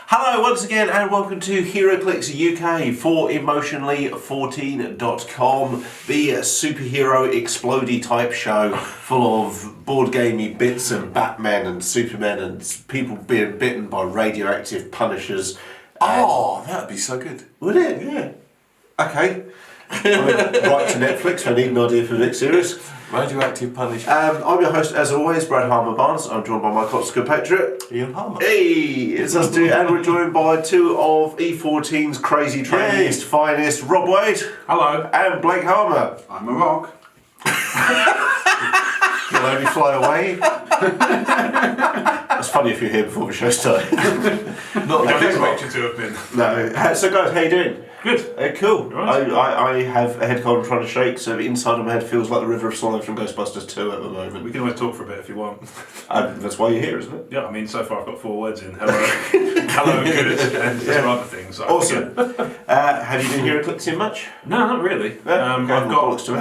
Hello once again and welcome to Heroclix UK for emotionally14.com, the superhero explodey type show full of board gamey bits and Batman and Superman and people being bitten by radioactive punishers. Oh, that'd be so good. Would it? Yeah. Okay. Right to Netflix, I need an idea for the next series. Radioactive Punisher. I'm your host, as always, Brad Harmer-Barnes. I'm joined by my Cox compatriot, Ian Harmer. Hey, it's us two, and we're joined by two of E14's crazy trainingest, finest, Rob Wade. Hello. And Blake Harmer. I'm a rock. You'll only fly away. That's funny if you're here before the show started. Not I didn't expect you to have been. No. So guys, how you doing? Good. Cool. Right. I have a head cold I'm trying to shake, so the inside of my head feels like the River of Solomon from Ghostbusters 2 at the moment. We can always talk for a bit if you want. That's why you're here, isn't it? Yeah, I mean, so far I've got 4 words in. Hello, hello, good, and some other things. So Awesome. Have you been Heroclixing much? No, not really. I've got to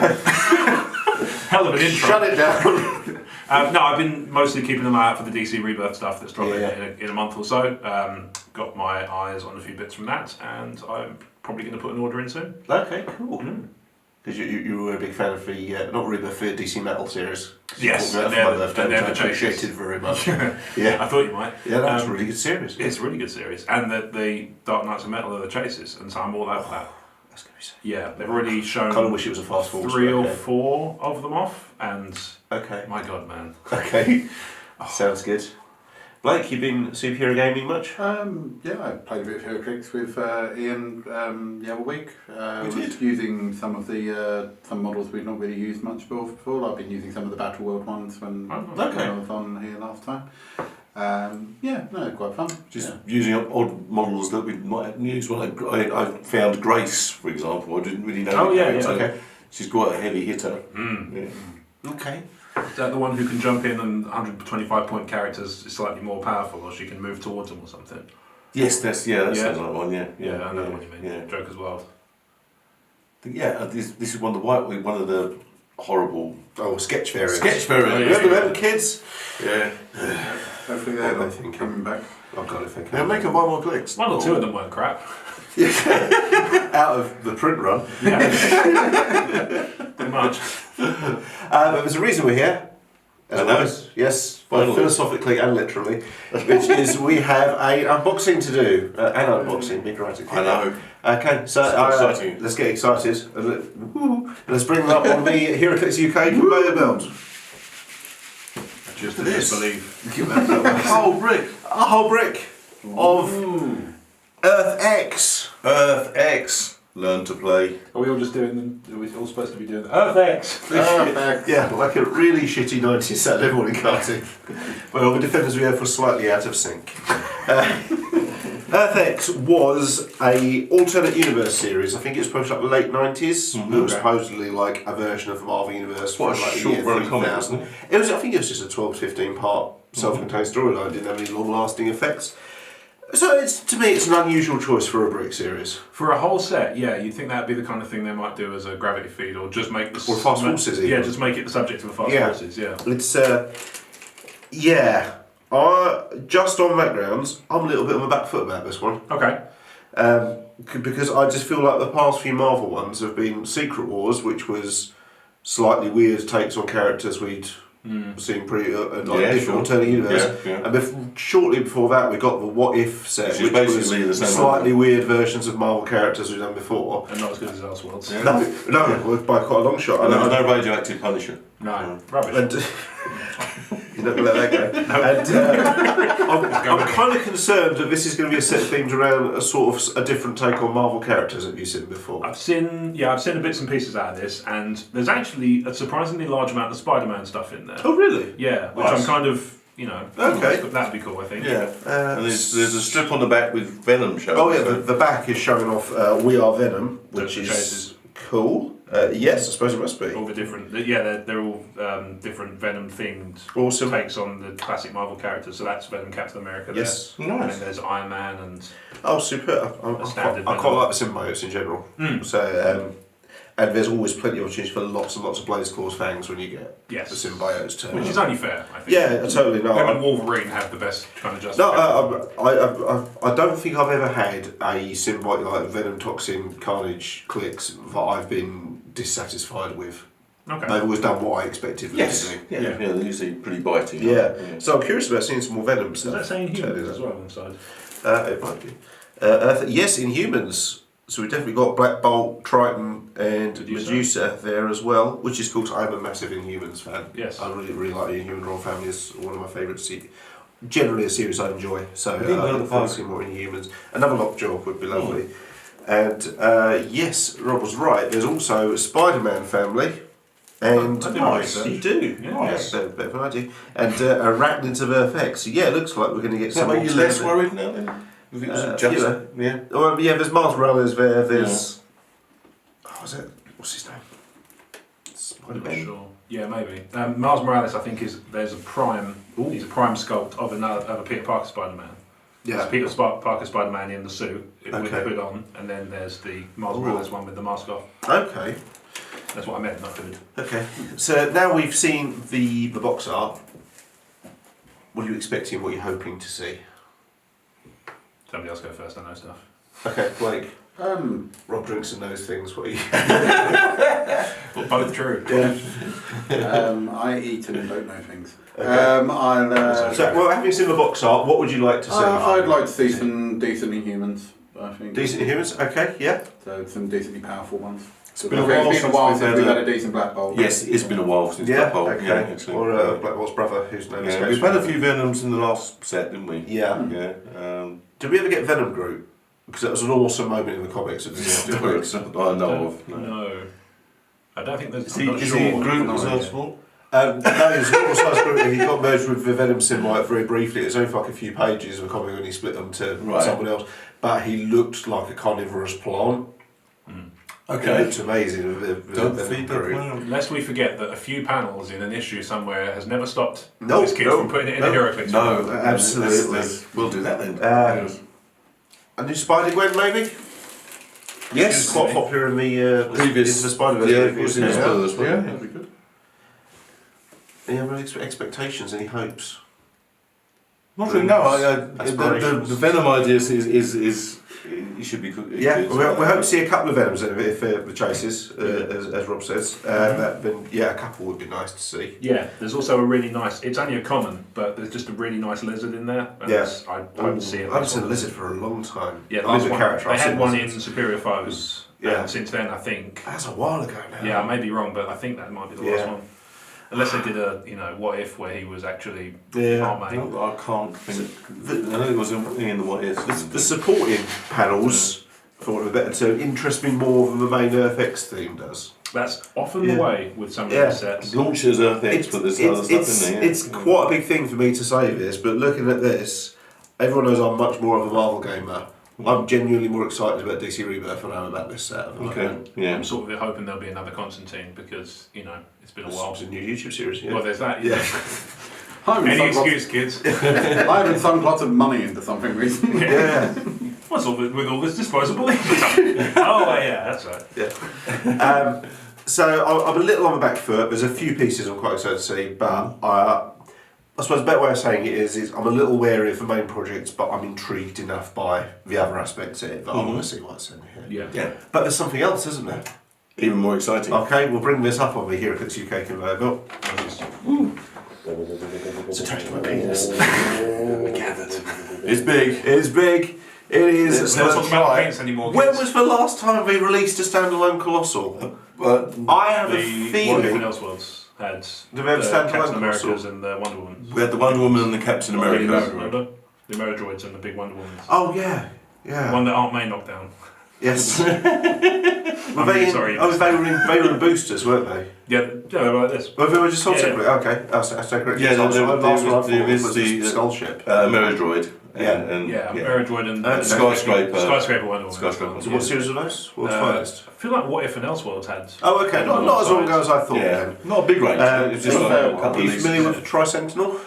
hell of an intro. Shut it down. No, I've been mostly keeping an eye out for the DC Rebirth stuff that's dropping in a month or so. Got my eyes on a few bits from that, and I'm probably going to put an order in soon. Okay, cool. Because you were a big fan of the, not Rebirth, the DC Metal series. Yes, and they're I appreciated very much. Yeah, I thought you might. Yeah, that's a really good series. It's a really good series, and the Dark Knights of Metal are the chases, and so I'm all over that. That's going to be sick. Yeah, they've already shown. I kind of wish it was a fast forward. 3 or 4 of them off, and okay, my God, man. Okay, sounds good. Blake, you been superhero gaming much? Yeah, I played a bit of Heroclix with Ian the other week. Did? Using some of the some models we've not really used much before. I've been using some of the Battle World ones when I was on here last time. Yeah, no, quite fun. Just using up odd models that we might have used. Well, I found Grace, for example. I didn't really know. Oh, yeah, yeah. Okay. She's quite a heavy hitter. Yeah. Okay. Is that the one who can jump in and 125-point characters is slightly more powerful, or she can move towards them or something? Yes, that sounds like one. Yeah, I know what you mean. Yeah. Joker's Wild. Yeah, this is one of the horrible sketch variants. sketch variants. Remember them kids? Yeah. Hopefully they're coming back. I've got to think. They'll make them buy more clicks. 1 or 2 of them weren't crap. Out of the print run. Yeah. Pretty much. But there's a reason we're here. As always. Yes, both philosophically and literally. Which is we have an unboxing to do. An unboxing, big writing. I know. Okay, so exciting. Let's get excited. Let's bring them up on the Heroclix UK conveyor belt. Just to disbelieve. A whole brick. A whole brick of Earth X. Earth X. Learn to play. Are we all just doing them? Are we all supposed to be doing that? Earth X! Yeah, like a really shitty 90s Saturday morning cartoon. Well, the defenders we have were slightly out of sync. Earth X was a alternate universe series. I think it was published up in the late 90s. It was supposedly like a version of the Marvel Universe. What a like short run comic, 3000. wasn't it? I think it was just a 12 to 15 part self-contained storyline. It didn't have any long-lasting effects. So to me, it's an unusual choice for a brick series. For a whole set, yeah, you'd think that'd be the kind of thing they might do as a gravity feed, or just make the Or Fast Forces, even. Yeah, just make it the subject of a Fast Forces. Yeah, it's just on that grounds, I'm a little bit on the back foot about this one. Okay. Because I just feel like the past few Marvel ones have been Secret Wars, which was slightly weird takes on characters we'd seen different alternate universe. And shortly before that, we got the What If set, which basically was the same slightly weird versions of Marvel characters we've done before. And not as good as Elseworlds. Yeah. No, by quite a long shot. I know Radioactive Punisher. No, rubbish. And, you're not going to let that go. And, I'm kind of concerned that this is going to be a set themed around a sort of a different take on Marvel characters that you've seen before. I've seen the bits and pieces out of this, and there's actually a surprisingly large amount of Spider-Man stuff in there. Oh, really? Yeah, which I'm kind of, okay. That'd be cool, I think. Yeah. And there's a strip on the back with Venom showing. Oh yeah, the back is showing off We Are Venom, which is cool. Yes, I suppose it must be. All the different, they're all different Venom themed Awesome. takes on the classic Marvel characters. So that's Venom, Captain America. Yes, there. Nice. And then there's Iron Man and super. I quite like the symbiotes in general. So And there's always plenty of opportunity for lots and lots of Blaze Claws fangs when you get Yes. the symbiotes turn Which up. is only fair, I think. Yeah, totally. No, Him and Wolverine have the best kind of no, justification. I don't think I've ever had a symbiote like Venom, Toxin, Carnage, Clicks that I've been dissatisfied with. Okay. They've always done what I expected them Yes. to do. Yeah, they're usually pretty biting. Yeah. aren't they? So I'm curious about seeing some more Venom Is stuff. that saying Totally humans that. as well inside? It might be. Yes, in humans. So we've definitely got Black Bolt, Triton, and Medusa there as well, which is cool. 'Cause I'm a massive Inhumans fan. Yes. I really like the Inhuman Royal Family. It's one of my favourite generally a series I enjoy. So I think I look forward to seeing more Inhumans. Another Lockjaw would be lovely. And yes, Rob was right. There's also a Spider-Man family. And I do Nice. research. you do, Yeah. Nice. better than I do. And Arachnids of Earth X. So yeah, it looks like we're going to get Does that some. make you less alternative- worried now then? If it was Uh, just, you know. yeah. Oh, yeah, there's Miles Morales there. There's what's his name? I'm not Spider-Man. sure. Yeah, maybe. Miles Morales, I think, there's a prime. He's a prime sculpt of a Peter Parker Spider-Man. Yeah. There's Peter Parker Spider-Man in the suit with the Okay. hood on, and then there's the Miles Ooh. Morales one with the mask off. Okay. That's what I meant, not hood. Okay. So now we've seen the box art. What are you expecting? What are you hoping to see? Somebody else go first. I know stuff. Okay, Blake. Rob drinks and knows things. What are you? Well, both true. I eat and don't know things. Okay. I'll. So, well, having seen the box art, what would you like to see? I'd like to see some decent Inhumans. I think. Decent humans. Okay. Yeah. So some decently powerful ones. It's been a while It's been a while since since we've we've had had a decent Black Bolt. Yes, it's been a while since Yeah. Black Bolt. Okay. Yeah, actually. Or Black Bolt's brother, whose name Yeah, escapes we've had me. a few Venoms in the last set, didn't we? Yeah. Yeah. Did we ever get Venom Group? Because that was an awesome moment in the comics at the end. I know of. No. No. I don't think there's. Is I'm he, not is sure. he in Groot No as idea. well, small? No, he was a normal size group and he got merged with the Venom symbiote very briefly. It was only for like a few pages of a comic when he split them to Right. someone else. But he looked like a carnivorous plant. It Okay. looked amazing. The Don't Venom feed that group. plant. Lest we forget that a few panels in an issue somewhere has never stopped No, this kid no, from putting it in no. a Heroclix. No, Absolutely. We'll do that then. Yes. A new Spider-Gwen, maybe? Yes. It's quite popular in the Previous- in the Spider-Verse Yeah, movies, yeah, isn't it? yeah, that'd be good. Any other expectations? Any hopes? Not really, no. The Aspirations. Venom idea is it should be good. Yeah, good. we hope to see a couple of Venoms then, if the chases, as Rob says. Then yeah, a couple would be nice to see. Yeah, there's also a really nice. It's only a common, but there's just a really nice lizard in there. And Yeah. I hope to see it. I haven't seen a lizard for a long time. Yeah, the I'm last a one. character. They I've had seen one in lizards. Superior Foes. Yeah. And since then, I think. That's a while ago now. Yeah, I may be wrong, but I think that might be the Yeah. last one. Unless they did a what if where he was actually Yeah. part mate. No, I can't think. I know it was in the what is. The supporting panels, for want of a better term, interest me more than the main Earth X theme does. That's often Yeah. the way with some of Yeah. these sets. Launches Earth X, but there's other stuff in there. It's quite a big thing for me to say this, but looking at this, everyone knows I'm much more of a Marvel gamer. I'm genuinely more excited about DC Rebirth than I am about this set. at the Okay, moment. yeah. I'm sort of hoping there'll be another Constantine because it's been a while. It's a new YouTube series. Yeah. Well, there's that. Yeah. Any excuse, kids. I haven't sunk lots of money into something recently. Yeah. What's all with all this disposable income? Oh, yeah, that's right. Yeah. So I'm a little on the back foot. There's a few pieces I'm quite excited to see, but I suppose a better way of saying it is I'm a little wary of the main projects, but I'm intrigued enough by the other aspects of it that I want to see what's in here. Yeah. But there's something else, isn't there? Even more exciting. Okay, we'll bring this up on the Heroclix UK conveyor belt. It's attached to my penis. It's big. It's big. It is. Let's not talk about paints anymore. When kids. was the last time we released a standalone colossal? I have a the feeling. What Elseworlds had Do we have the standalone Captain Colossal? Americas and the Wonder Woman. We had the Wonder Woman and the Captain America. Remember? The Ameridroids and the big Wonder Womans. Oh yeah, yeah. The one that Aunt May knocked down. Yes. I'm really sorry. They were in boosters, weren't they? Yeah, they were like this. Well, they were just sold Yeah. separately. Okay, that's correct. Yeah, So there the last one I was thought was the Skull Ship. Ameridroid. And Yeah, Ameridroid and Skyscraper. Skyscraper Wonder Woman. Skyscraper. So what series were those? World's Finest. I feel like What If and Elseworlds had. Oh, okay. Not as long ago as I thought. Yeah, Then. not a big range. It's just like a couple Are of you these. familiar with the Tri-Sentinel?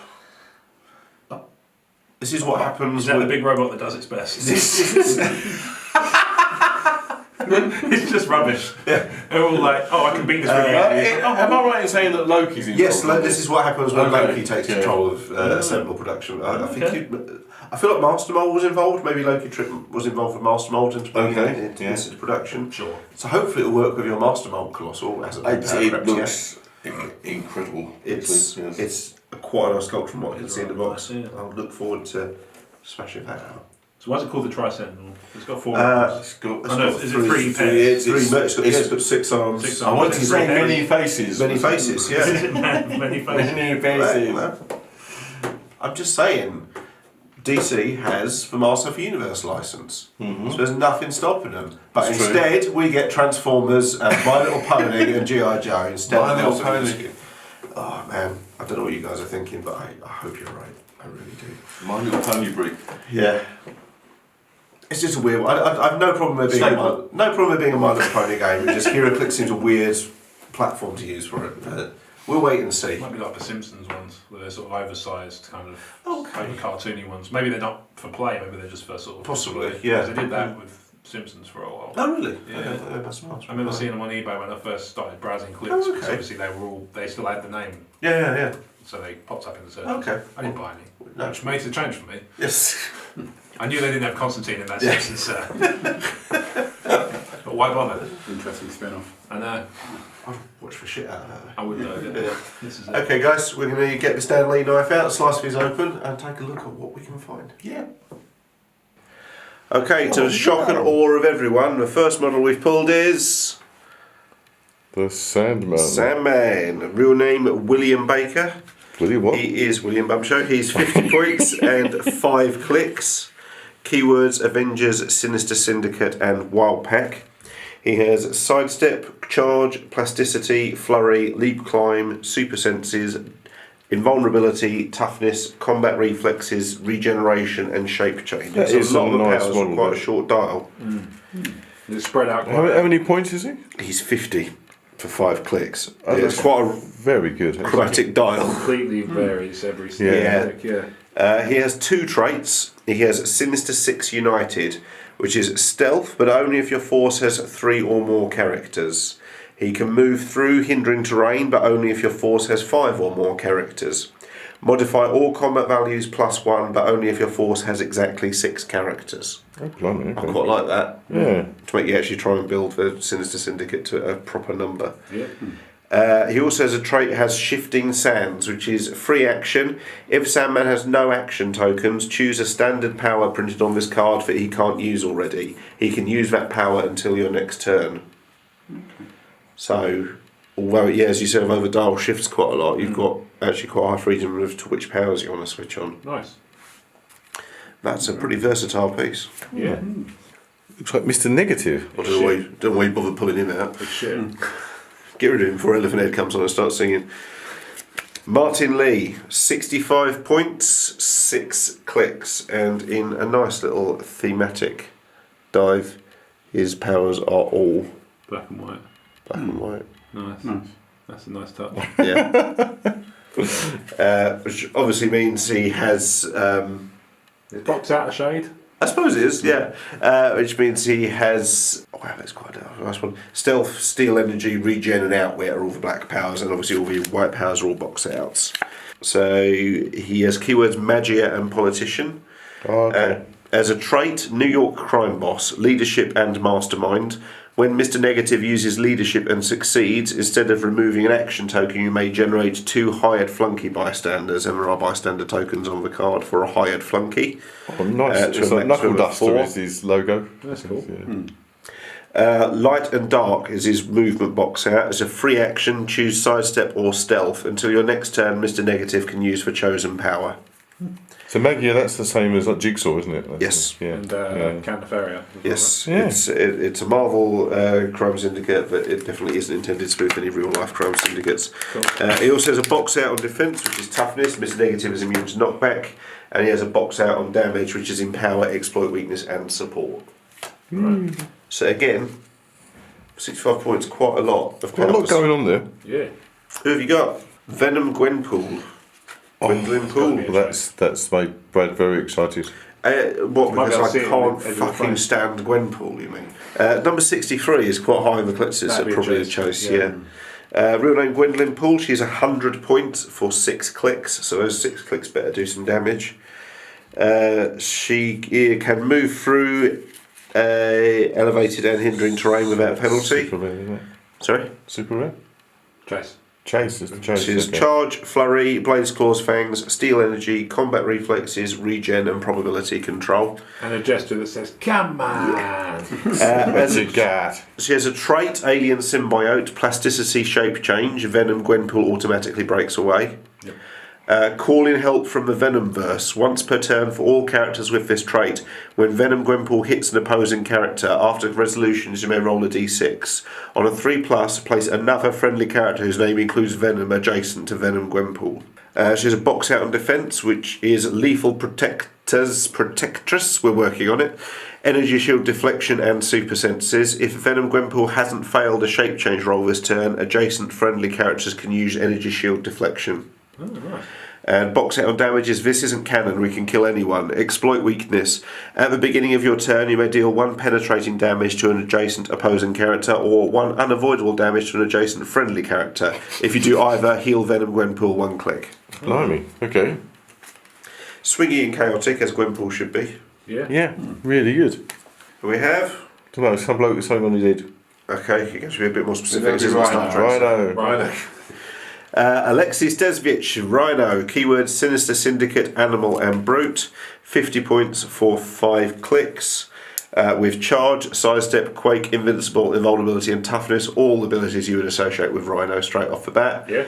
This is what happens. Is that the with- big robot that does its best? This is It's just rubbish. They're all like, oh, I can beat this really easily. Am I right in saying that Loki's involved? Yes, this is what happens when Okay. Loki takes control of Sentinel production. I think I feel like Master Mold was involved. Maybe Loki was involved with Master Mold into this into production. Sure. So hopefully it'll work with your Master Mold Colossal. It looks incredible. It's quite a nice sculpture from what I can see in the box. Yeah. I'll look forward to smashing that out. So why is it called the Tri-Sentinel? It's got 4 It's got, is it 3 pairs? It's got 6 arms. 6 I arms. wanted to say many faces. Many faces, yeah. Many faces. Many faces. Right, I'm just saying, DC has the Master of Universe license, so there's nothing stopping them. But That's instead, we get Transformers and My Little Pony and G.I. Joe instead My of Little Master of Pony. Universe. Oh man, I don't know what you guys are thinking, but I hope you're right. I really do. My Little Pony brick. Yeah. It's just a weird one. I've no problem with being a My Little Pony game. It's just Heroclix seems a weird platform to use for it. But we'll wait and see. It might be like the Simpsons ones, where they're sort of oversized, kind of over cartoony ones. Maybe they're not for play, maybe they're just for sort of... Possibly, Because yeah. they did that with Simpsons for a while. Oh really? Yeah. That's nice. I remember seeing them on eBay when I first started browsing clips, Oh, okay. because obviously they still had the name, Yeah. so they popped up in the search. Okay. I didn't buy any, No. which makes a change for me. Yes. I knew they didn't have Constantine in that Simpsons but why bother? Interesting spin-off. I know. I'll watch the shit out of that. I wouldn't know. Yeah. This is it. Okay guys, we're going to get the Stanley knife out, slice these open and take a look at what we can find. Yeah. Okay, to the shock and awe of everyone, the first model we've pulled is... The Sandman. Sandman. Real name William Baker. William what? He is William Bumshow. He's 50 points and 5 clicks. Keywords Avengers, Sinister Syndicate and Wild Pack. He has Sidestep, Charge, Plasticity, Flurry, Leap Climb, Super Senses, Invulnerability, Toughness, Combat Reflexes, Regeneration and Shape Change. That It's is a lot a of nice powers model, for quite a though. short dial. It's spread out How quite many points is he? He's 50 for 5 clicks. Oh, It's that's quite a very good. actually. chromatic dial. completely varies every Yeah. single yeah. He has 2 traits. He has Sinister 6 United, which is stealth, but only if your force has 3 or more characters. He can move through hindering terrain, but only if your force has 5 or more characters. Modify all combat values +1, but only if your force has exactly 6 characters. Oh, blimey, I okay. quite like that. Yeah. To make you actually try and build the Sinister Syndicate to a proper number. Yeah. He also has a trait that has Shifting Sands, which is free action. If Sandman has no action tokens, choose a standard power printed on this card that he can't use already. He can use that power until your next turn. So, although as you said, over dial shifts quite a lot, you've got actually quite high freedom as to which powers you want to switch on. Nice. That's a pretty versatile piece. Yeah. Looks like Mr. Negative. I don't know why you bother pulling him out. Good shit. Get rid of him before Elephant Head comes on and starts singing. Martin Lee, 65 points, 6 clicks, and in a nice little thematic dive, his powers are all Black and white. black and white. Nice. That's a nice touch. Yeah. Which obviously means he has... Is box out a shade? I suppose it is, yeah. Which means he has... Oh, wow, that's quite a nice one. Stealth, Steel Energy, Regen and Outwit are all the black powers, and obviously all the white powers are all box outs. So he has keywords Magia and Politician. Oh, okay. As a trait, New York Crime Boss, Leadership and Mastermind. When Mr. Negative uses leadership and succeeds, instead of removing an action token, you may generate 2 hired flunky bystanders, and there are bystander tokens on the card for a hired flunky. Oh, nice. to It's a like Knuckle maximum of Duster 4. is his logo. That's cool. Yeah. Light and Dark is his movement box out. As a free action, choose Sidestep or Stealth. Until your next turn, Mr. Negative can use for chosen power. So Magia, that's the same as like Jigsaw, isn't it? Yes. Yeah. And Yeah. Cantaferia. Yes, Yeah. it's a Marvel crime syndicate, but it definitely isn't intended to spoof any real life crime syndicates. Cool. He also has a box out on defense, which is toughness. Mr. Negative is immune to knockback, and he has a box out on damage, which is empower, exploit weakness, and support. Right. So again, 65 points, quite a lot of Quite a lot powers. going on there. Yeah. Who have you got? Venom Gwenpool. Gwendolyn Poole. Well, that's made Brad very excited. What, Might be able to because see I it can't on the edge of the fucking frame. stand Gwenpool, you mean? Number 63 is quite high in the Eclipses, so That'd be a probably a choice, choice, yeah. Real name Gwendolyn Poole, she's 100 points for 6 clicks, so those 6 clicks better do some damage. She can move through elevated and hindering terrain without penalty. Super rare, isn't it? Sorry? Super rare? Chase. Chase is the chase. She's okay. charge, flurry, blades, claws, fangs, steel energy, combat reflexes, regen, and probability control. And a gesture that says, come on! That's a gat. She has a trait, alien symbiote, plasticity, shape change. Venom Gwenpool automatically breaks away. Call in help from the Venomverse. Once per turn for all characters with this trait. When Venom Gwenpool hits an opposing character, after resolutions you may roll a d6. On a 3+, place another friendly character whose name includes Venom adjacent to Venom Gwenpool. She has a box out on defense, which is Lethal Protectress. We're working on it. Energy shield deflection and super senses. If Venom Gwenpool hasn't failed a shape change roll this turn, adjacent friendly characters can use energy shield deflection. Oh, right. And box out on damage is this isn't canon, we can kill anyone. Exploit weakness. At the beginning of your turn, you may deal 1 penetrating damage to an adjacent opposing character or 1 unavoidable damage to an adjacent friendly character. If you do either, heal Venom Gwenpool 1 click. Blimey, okay. Swingy and chaotic, as Gwenpool should be. Yeah. Yeah, really good. We have. Don't know, some bloke with something on his head. Okay, it gets to be a bit more specific. Maybe This isn't Star Trek. Rhino. Right. Alexis Desvich, Rhino, keyword Sinister Syndicate, Animal and Brute, 50 points for 5 clicks. With charge, sidestep, quake, invincible, invulnerability and toughness, all abilities you would associate with Rhino straight off the bat. Yeah.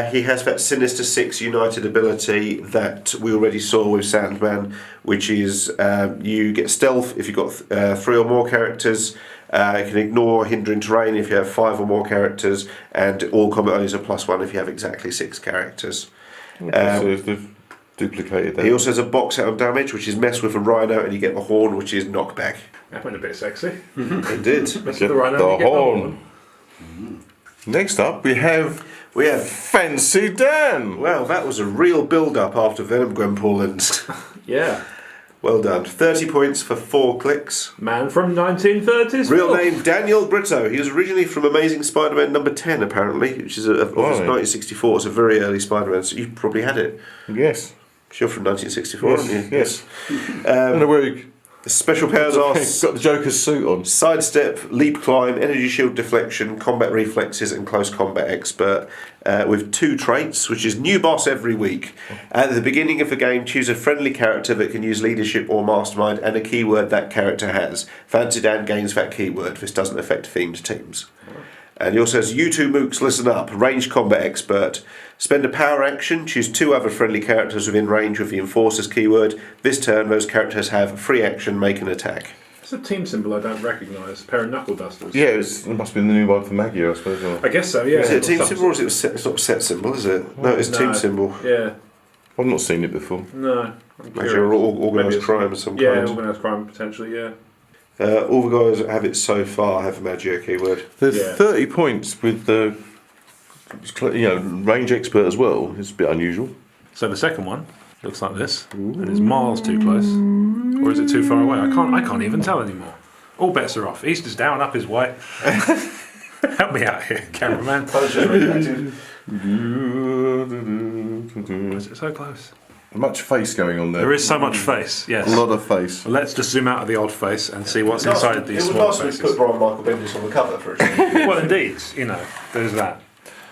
He has that Sinister 6 United ability that we already saw with Sandman, which is you get stealth if you've got 3 or more characters. You can ignore hindering terrain if you have 5 or more characters, and all combat only is a +1 if you have exactly 6 characters. So they've duplicated that. He also has a box out on damage, which is mess with a Rhino, and you get the horn, which is knockback. That went a bit sexy. It did. Mess with Get the Rhino, the you get horn. Next up, we have Fancy Dan. Well, that was a real build-up after Venom Gwenpool, and Yeah. well done. 30 points for 4 clicks. Man from 1930s. Real film. name Daniel Brito. He was originally from Amazing Spider-Man number 10, apparently, which is of 1964. It's a very early Spider-Man, so you probably had it. Yes. You're from 1964, aren't you? Yes. In a week. Special powers are Got the Joker's suit on. sidestep, leap climb, energy shield deflection, combat reflexes, and close combat expert, with 2 traits, which is new boss every week. At the beginning of the game, choose a friendly character that can use leadership or mastermind and a keyword that character has. Fancy Dan gains that keyword. This doesn't affect themed teams. And he also says, you two mooks, listen up. Ranged combat expert. Spend a power action, choose 2 other friendly characters within range with the enforcer's keyword. This turn, those characters have free action, make an attack. It's a team symbol I don't recognise. A pair of knuckle dusters. Yeah, it must be the new one for Maggie, I suppose. I guess so, yeah. Is it a team symbol or is it it's not a set symbol, is it? No, it's a team symbol. Yeah. I've not seen it before. No. Maybe organised crime of some kind. Yeah, organised crime, potentially, yeah. All the guys that have it so far have a Maggio keyword. There's Yeah. 30 points with the range expert as well. It's a bit unusual. So the second one looks like this, and it's miles too close. Or is it too far away? I can't even tell anymore. All bets are off. East is down, up is white. Help me out here, cameraman. Why is it so close? Much face going on there. There is so much face, yes. A lot of face. Let's just zoom out of the odd face and see what's inside these It small was nice to faces. put Brian Michael Bendis on the cover for a change. Well, indeed, there's that.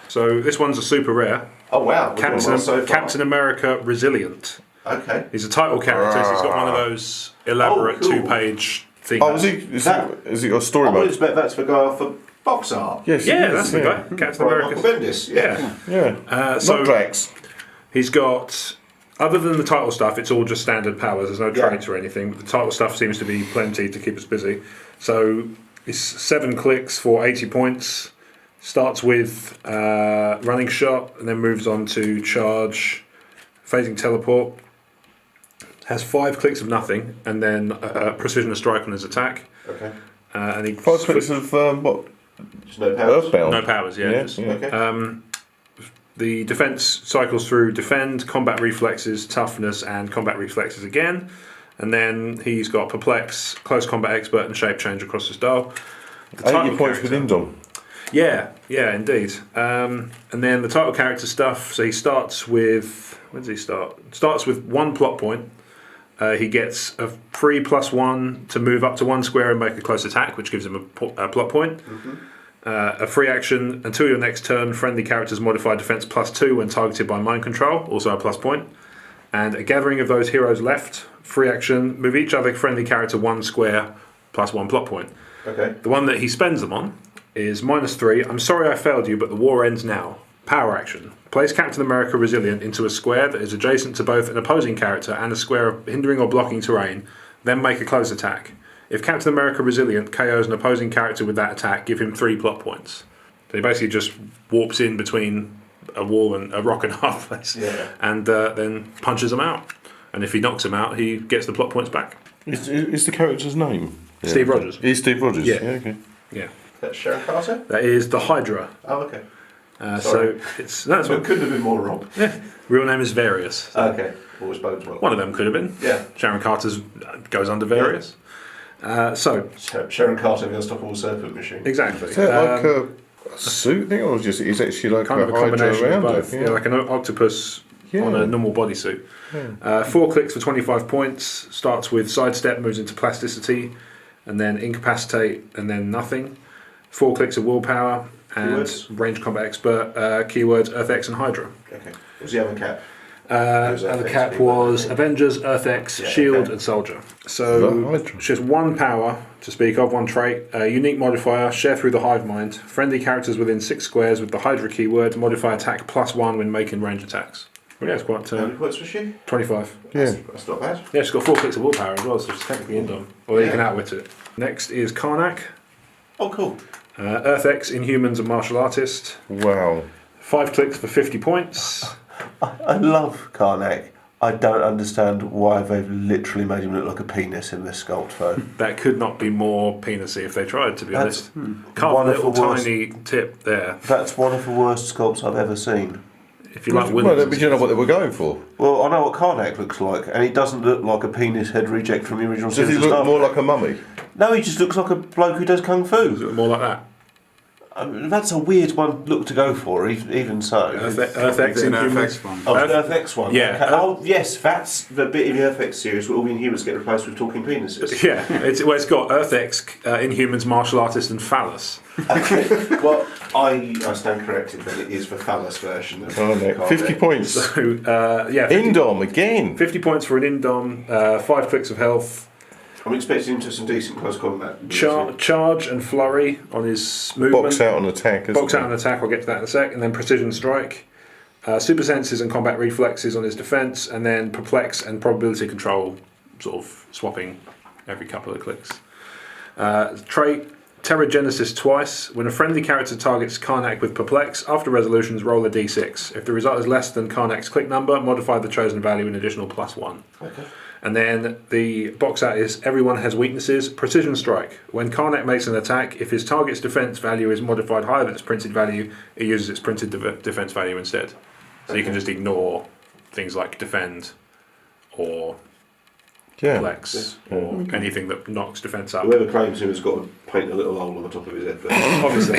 So this one's a super rare. Oh wow! Captain America Resilient. Okay. He's a title character. So he's got one of those elaborate cool. 2-page things. Oh, is it your story I would mode? expect that's the guy off the box art. Yes, Yeah, it that's is, the yeah. guy. Captain Brian America. Michael Bendis. Yeah. Yeah. So Not Drax. he's got, other than the title stuff, it's all just standard powers. There's no traits or anything. But the title stuff seems to be plenty to keep us busy. So it's 7 clicks for 80 points. Starts with running shot and then moves on to charge, phasing teleport. Has 5 clicks of nothing and then precision of strike on his attack. Okay. And he 5 clicks of what? Just no powers. Earthbound. no powers, yeah. Yeah, Just, yeah. Okay. The defense cycles through defend, combat reflexes, toughness, and combat reflexes again. And then he's got Perplex, Close Combat Expert, and Shape Change across his dial. The 80 points with Indom. Yeah, indeed. And then the title character stuff. So he starts with. Where does he start? Starts with 1 plot point. He gets a free +1 to move up to 1 square and make a close attack, which gives him a plot point. A free action until your next turn. Friendly characters modify defense +2 when targeted by mind control, also a plus point. And a gathering of those heroes left. Free action. Move each other friendly character 1 square +1 plot point. Okay. The one that he spends them on is -3. I'm sorry I failed you, but the war ends now. Power action. Place Captain America Resilient into a square that is adjacent to both an opposing character and a square of hindering or blocking terrain, then make a close attack. If Captain America Resilient KOs an opposing character with that attack, give him 3 plot points. So he basically just warps in between a wall and a rock and a hard place, and then punches them out. And if he knocks them out, he gets the plot points back. Is the character's name? Steve Rogers. He's Steve Rogers. Yeah. Okay. Yeah. That's Sharon Carter? That is the Hydra. Oh, okay. So it's that's It what couldn't have been more wrong. real name is Various. Okay. Always bodes well. One of them could have been. Yeah. Sharon Carter's goes under Various. So Sharon Carter, the Unstoppable Serpent Machine. exactly. Is that like a suit thing, or just is actually like kind of a Hydra combination of around both. it? Yeah, like an octopus on a normal bodysuit. 4 clicks for 25 points. Starts with sidestep, moves into plasticity, and then incapacitate, and then nothing. 4 clicks of willpower and Keywords? range combat expert. Keywords Earth X and Hydra. Okay. What was the other cap? And the cap was Avengers, Earth X, Shield, and Soldier. So she has 1 power to speak of, 1 trait, a unique modifier, share through the hive mind. Friendly characters within 6 squares with the Hydra keyword, modify attack +1 when making range attacks. Well, yeah, it's quite. How many points was she? 25. Yeah. That's not bad. Yeah, she's got 4 clicks of willpower as well, so she's technically indom. Or you can outwit it. Next is Karnak. Oh, cool. Earth X, Inhumans, and Martial Artist. Wow. 5 clicks for 50 points. I love Karnak. I don't understand why they've literally made him look like a penis in this sculpt, though. That could not be more penisy if they tried, to be That's honest. Carve a little worst. tiny tip there. That's one of the worst sculpts I've ever seen. If you like Well, women. but you know what they were going for. Well, I know what Karnak looks like, and he doesn't look like a penis head reject from the original Does series. he of look Star more Trek. like a mummy? No, he just looks like a bloke who does kung fu. More like that. I mean, that's a weird one look to go for, even so. Earth X, An Inhumans. FX one. Oh, Earth- the Earth X one. Yeah. Okay. Oh, yes, that's the bit in the Earth X series where all the Inhumans get replaced with talking penises. Yeah, it's got Earth X, Inhumans, Martial Artist, and Phallus. Okay. Well, I stand corrected that it is the phallus version of Karnak. 50 points. So, 50, Indom again. 50 points for an Indom, 5 clicks of health, I'm expecting him to some decent close combat. charge and flurry on his movement. Box out on attack. isn't Box out it? on attack, I'll get to that in a sec, and then precision strike. Super senses and combat reflexes on his defense, and then perplex and probability control, sort of swapping every couple of clicks. Trait, Terragenesis twice. When a friendly character targets Karnak with perplex, after resolutions roll a d6. If the result is less than Karnak's click number, modify the chosen value an additional +1. Okay. And then the box out is everyone has weaknesses. Precision strike. When Karnak makes an attack, if his target's defense value is modified higher than its printed value, it uses its printed defense value instead. So you can just ignore things like defend or Yeah. flex or anything that knocks defense up. Whoever claims him has got to paint a little hole on the top of his head. Obviously.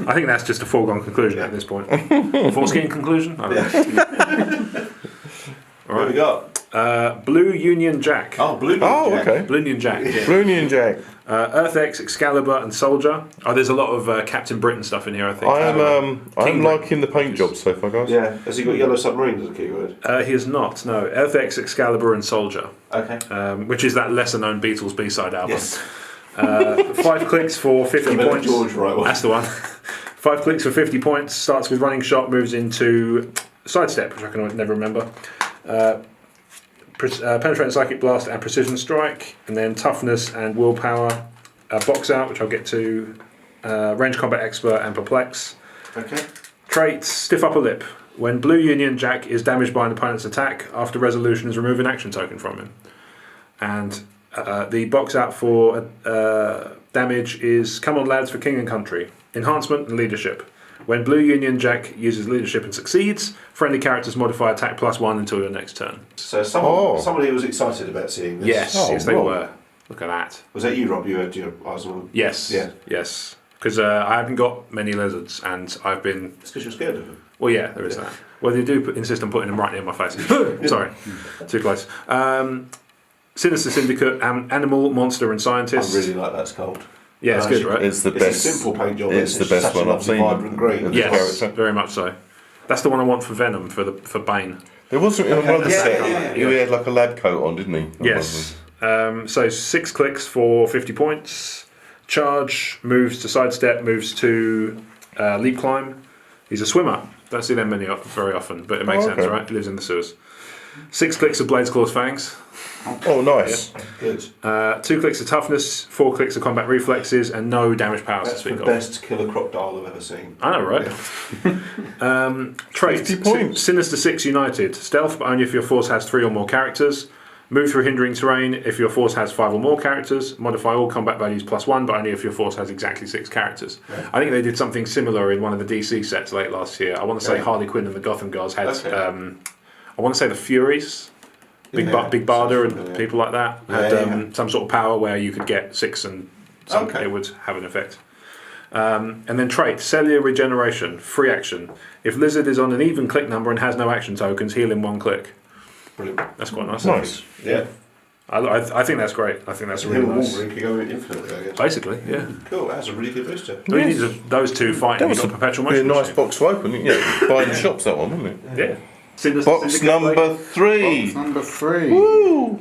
I think that's just a foregone conclusion at this point. Foreskin conclusion? I don't know. What have we got? Blue Union Jack. Oh, Blue. Oh, Jack. okay. Blue Union Jack. Yeah. Bruni and Jack. Earth X, Excalibur, and Soldier. Oh, there's a lot of Captain Britain stuff in here, I think. I'm King liking the paint job so far, guys. Yeah. Has he got Yellow Submarine as a keyword? He is not, no. Earth X, Excalibur, and Soldier, Okay. which is that lesser known Beatles B-side album. Yes. 5 clicks for 50 Remember points. George right one. That's the one. 5 clicks for 50 points. Starts with running shot, moves into sidestep, which I can never remember. Penetrating psychic blast and precision strike, and then toughness and willpower. Box out, which I'll get to. Range combat expert and perplex. Okay. Traits: stiff upper lip. When Blue Union Jack is damaged by an opponent's attack, after resolution is remove an action token from him. And the box out for damage is Come on Lads for King and Country. Enhancement and leadership. When Blue Union Jack uses leadership and succeeds, friendly characters modify attack +1 until your next turn. So somebody was excited about seeing this. Yes, they Rob. were. Look at that. Was that you, Rob? You had your eyes on. Yes. Yeah. Yes. Because I haven't got many lizards, and I've been. It's because you're scared of them. Well, yeah, there is that. Well, they do insist on putting them right near my face. Sorry, too close. Sinister Syndicate, Animal, Monster, and I Scientist. really like that sculpt. Yeah, it's good, right? It's the It's best. a simple paint job. It's the best such a one I've lovely seen. Vibrant green. Yes, character. very much so. That's the one I want for Venom for Bane. There wasn't in one of the Yeah, set. yeah. He had like a lab coat on, didn't he? Yes. So 6 clicks for 50 points. Charge, moves to sidestep, moves to leap climb. He's a swimmer. Don't see them very often, but it makes sense, right? He lives in the sewers. 6 clicks of Blades, Claws, Fangs. Oh, nice. Good. 2 clicks of toughness, 4 clicks of combat reflexes, and no damage powers That's to the speak of. best killer crocodile I've ever seen. I know, right? Trait 50 points. Sinister 6 United. Stealth, but only if your force has 3 or more characters. Move through hindering terrain if your force has 5 or more characters. Modify all combat values +1, but only if your force has exactly 6 characters. Yeah. I think they did something similar in one of the DC sets late last year. I want to say Harley Quinn and the Gotham Girls had. Okay. I want to say the Furies. Big Barda and people like that had some sort of power where you could get 6 and it would have an effect. And then trait, cellular regeneration, free action. If Lizard is on an even click number and has no action tokens, heal in 1 click. Brilliant. That's quite nice. Nice. Yeah. I think that's great. I think that's really Him and nice. Wolverine can go infinitely, I guess. Basically, yeah. Cool, that's a really good booster. I mean, these are those two fighting. That You've was got perpetual Be a motion. nice machine. box to open. Yeah, buy in the shops, that one, wasn't it? Yeah. Box Syndicate, number 3. Box number 3. Woo!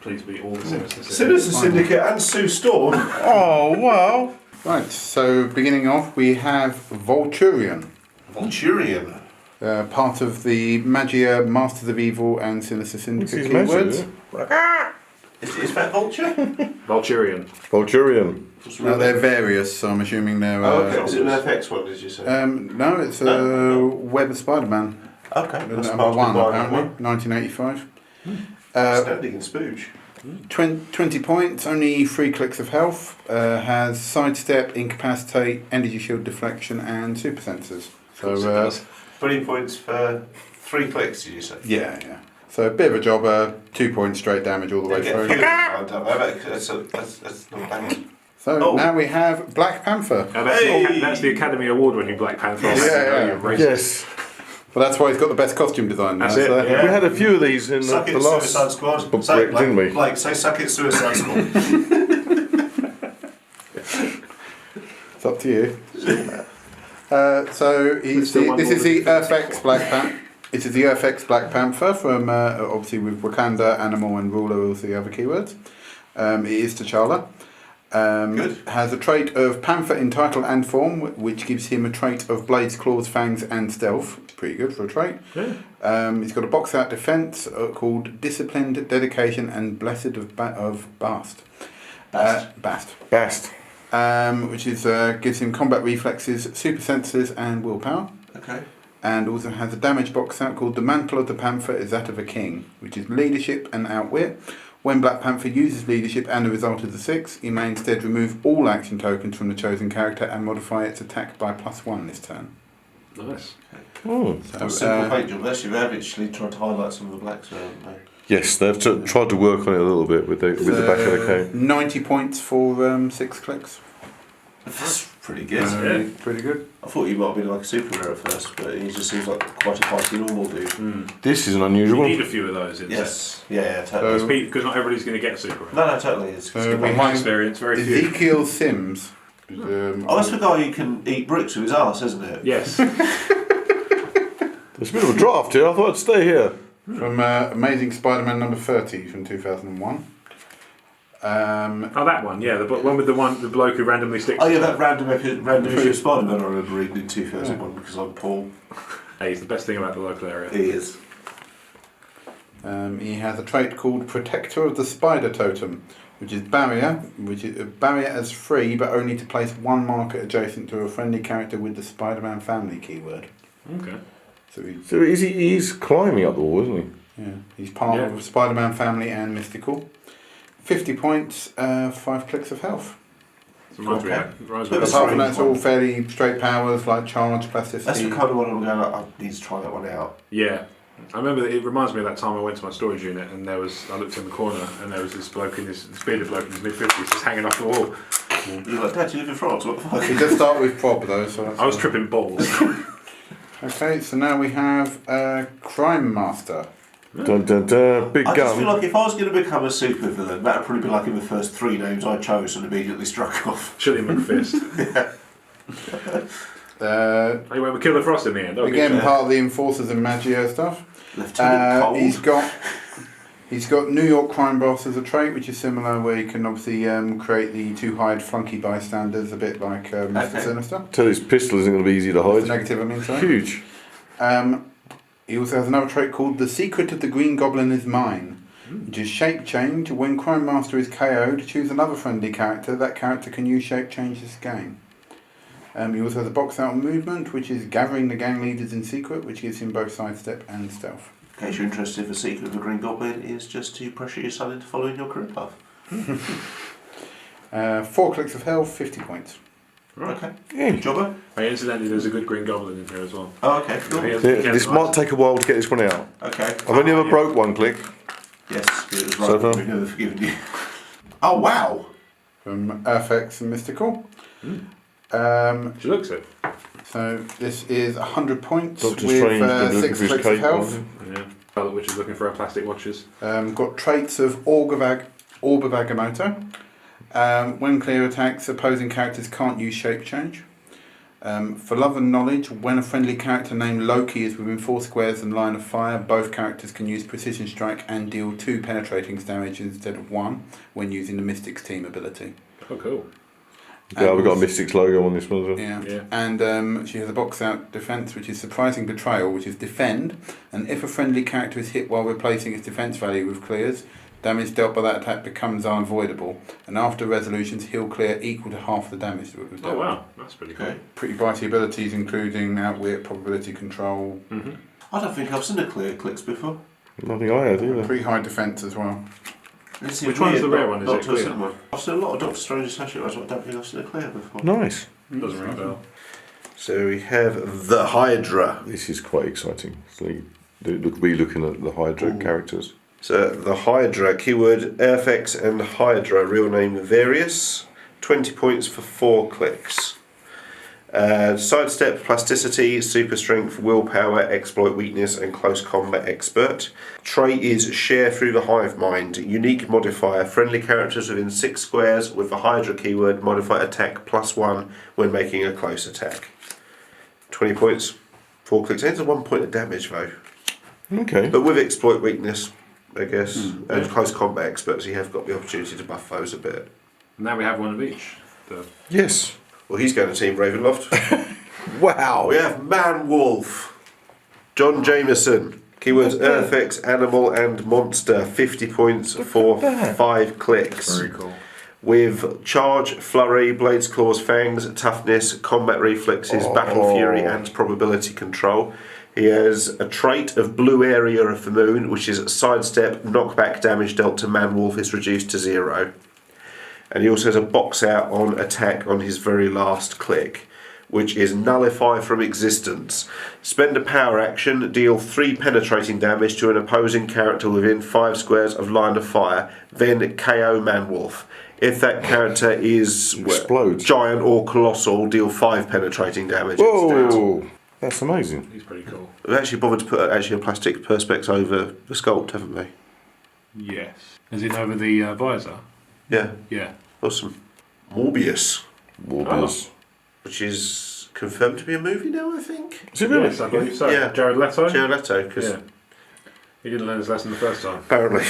Please be all the Sinister Sinister Syndicate and Sue Storm. Oh, wow. Right, so beginning off, we have Volturion. Volturion. Part of the Magia, Masters of Evil, and Sinister Syndicate This is magic, keywords. isn't it? Is that Vulture? Vulturion. Volturion. No, they're various, so I'm assuming they're. Oh, okay. Was it an FX one, did you say? No, it's Web of Spider-Man. Okay. That's Number part 1, of the apparently, one. 1985. Standing in Spooge. 20 points, only 3 clicks of health. Has sidestep, incapacitate, energy shield deflection, and super sensors. So 20 points for 3 clicks, did you say? yeah. So a bit of a jobber, 2 points straight damage all the way Get a through. few lined up. That's not bad. So now we have Black Panther. That's the Academy Award winning Black Panther. Yeah. Yes. Well, that's why he's got the best costume design now. That's it, so- yeah. We had a few of these in Suck the it, last Suicide Squad. book Say, break, didn't we? Blake, say suck it, Suicide Squad. It's up to you. So this is the Earth-X Black Panther. It is the Earth-X Black Panther from obviously with Wakanda, Animal, and Ruler as the other keywords. It is T'Challa. Good. Has a trait of Panther in title and form, which gives him a trait of Blades, Claws, Fangs, and Stealth. Pretty good for a trait. Yeah. He's got a box out defense called Disciplined, Dedication, and Blessed of Bast. Bast. Which is gives him combat reflexes, super senses, and willpower. Okay. And also has a damage box out called The Mantle of the Panther is that of a king, which is leadership and outwit. When Black Panther uses leadership and the result is a 6, he may instead remove all action tokens from the chosen character and modify its attack by +1 this turn. Nice. Oh. So, simple paint job. They've actually tried to highlight some of the blacks, haven't they? Yes, they've tried to work on it a little bit with the back of the cane. 90 points for 6 clicks. That's pretty good. Yeah. Pretty good. I thought he might have been like a superhero at first, but he just seems like quite a feisty normal dude. This is an You unusual need one. a few of those in Yes. Yeah, totally. because not everybody's going to get super. No, totally. It's So good. we In my have experience, very few. Ezekiel Sims. Oh, that's the guy who can eat bricks with his arse, isn't it? Yes. There's a bit of a draft here. I thought I'd stay here. From Amazing Spider-Man number 30 from 2001. Oh, that one, yeah, the one with the bloke who randomly sticks. Oh yeah, that random issue of Spider-Man I remember reading in 2001 because I'm Paul. Hey, he's the best thing about the local area. He is. He has a trait called Protector of the Spider Totem, which is Barrier, which is a barrier as free but only to place 1 marker adjacent to a friendly character with the Spider-Man family keyword. Okay. So He's climbing up the wall, isn't he's part of Spider-Man family and mystical. 50 points, 5 clicks of health. Reminds me Okay. of- reminds me of- That's Apart from right. that, it's all fairly straight powers like charge, plasticity. That's the kind of one I'm going, I need to try that one out. Yeah. I remember it reminds me of that time I went to my storage unit and I looked in the corner and there was this bloke this bearded bloke in his mid-50s just hanging off the wall. You're like, Dad, you live in France, what the fuck? It does start with prob though, so that's I was tripping balls. Okay, so now we have Crime Master. Dun, dun, dun, big I just feel gun. like if I was going to become a supervillain, that'd probably be like in the first 3 names I chose and immediately struck off. Chili McFist. Hey, well, we killed the Frost in the end. Oh, Again, good. part of the Enforcers and Maggio stuff. Lieutenant Cold. He's got New York Crime Boss as a trait, which is similar, where you can obviously create the 2-hide flunky bystanders, a bit like Mr. Okay. Sinister. Tell his pistol isn't going to be easy to That's the hide. negative, I mean, sorry. Huge. He also has another trait called The Secret of the Green Goblin is Mine, which is shape change. When Crime Master is KO'd, choose another friendly character. That character can use shape change this game. He also has a box out movement, which is gathering the gang leaders in secret, which gives him both sidestep and stealth. In case you're interested, the secret of the Green Goblin is just to pressure your son into following your career path. 4 clicks of health, 50 points. Right. Okay. Yeah. Good jobber. Hey, incidentally, there's a good Green Goblin in here as well. Oh, okay, cool. He has- Yeah, he has this nice- might take a while to get this one out. Okay. I've only ever broke one click. Yes, it was So right. far? We've never forgiven you. Oh, wow. From Earthx and Mystical. She looks it. So this is 100 points Doctor with Strange been looking 6 for his clicks of cape. health. on. Yeah. Scarlet Witch is looking for her plastic watches. Got traits of Orb of Agamotto. When clear attacks, opposing characters can't use shape change. For Love and Knowledge, when a friendly character named Loki is within 4 squares and line of fire, both characters can use Precision Strike and deal 2 penetrating damage instead of 1 when using the Mystics team ability. Oh, cool. Yeah, we've got a Mystics logo on this one as well. Yeah. Yeah. And she has a box out defense, which is Surprising Betrayal, which is defend, and if a friendly character is hit while replacing its defense value with clears, damage dealt by that attack becomes unavoidable, and after resolutions, he'll clear equal to half the damage that was dealt. Oh, wow. That's pretty cool. Okay. Pretty bitey abilities, including outwit, probability control, I don't think I've seen a clear clicks before. Nothing I had either. pretty high defense as well. Which one's the rare one? Is it clear? One. I've seen a lot of Doctor Strange Associate ones, but I don't think I've seen a clear before. Nice. Doesn't ring a bell. So we have the Hydra. This is quite exciting. So we're looking at the Hydra characters. So the Hydra, keyword Earthx and Hydra, real name various. 20 points for 4 clicks. Sidestep, plasticity, super strength, willpower, exploit weakness, and close combat expert. Trait is share through the hive mind. Unique modifier, friendly characters within 6 squares with the Hydra keyword modify attack +1 when making a close attack. 20 points, 4 clicks. It's a 1 point of damage though. Okay. But with exploit weakness, I guess, and close combat experts, you have got the opportunity to buff those a bit. Now we have one of each. The Yes. Well, he's going to Team Ravenloft. Wow. We have Man Wolf, John Jameson, keywords Earthx, Animal and Monster, 50 points for 5 clicks. very cool. With Charge, Flurry, Blades, Claws, Fangs, Toughness, Combat Reflexes, Battle Fury and Probability Control. He has a trait of Blue Area of the Moon, which is Sidestep, knockback damage dealt to Man Wolf is reduced to 0. And he also has a box out on attack on his very last click, which is Nullify from Existence. Spend a power action, deal 3 penetrating damage to an opposing character within 5 squares of line of fire, then KO Manwolf. If that character is Explodes. giant or colossal, deal 5 penetrating damage instead. Whoa. That's amazing. He's pretty cool. We've actually bothered to put a plastic perspex over the sculpt, haven't we? Yes. Is it over the visor? Yeah, Yeah. awesome. Morbius, Warblers. which is confirmed to be a movie now, I think. Is it really? Yes, I believe so. Yeah. Jared Leto? Jared Leto, because Yeah. He didn't learn his lesson the first time. apparently.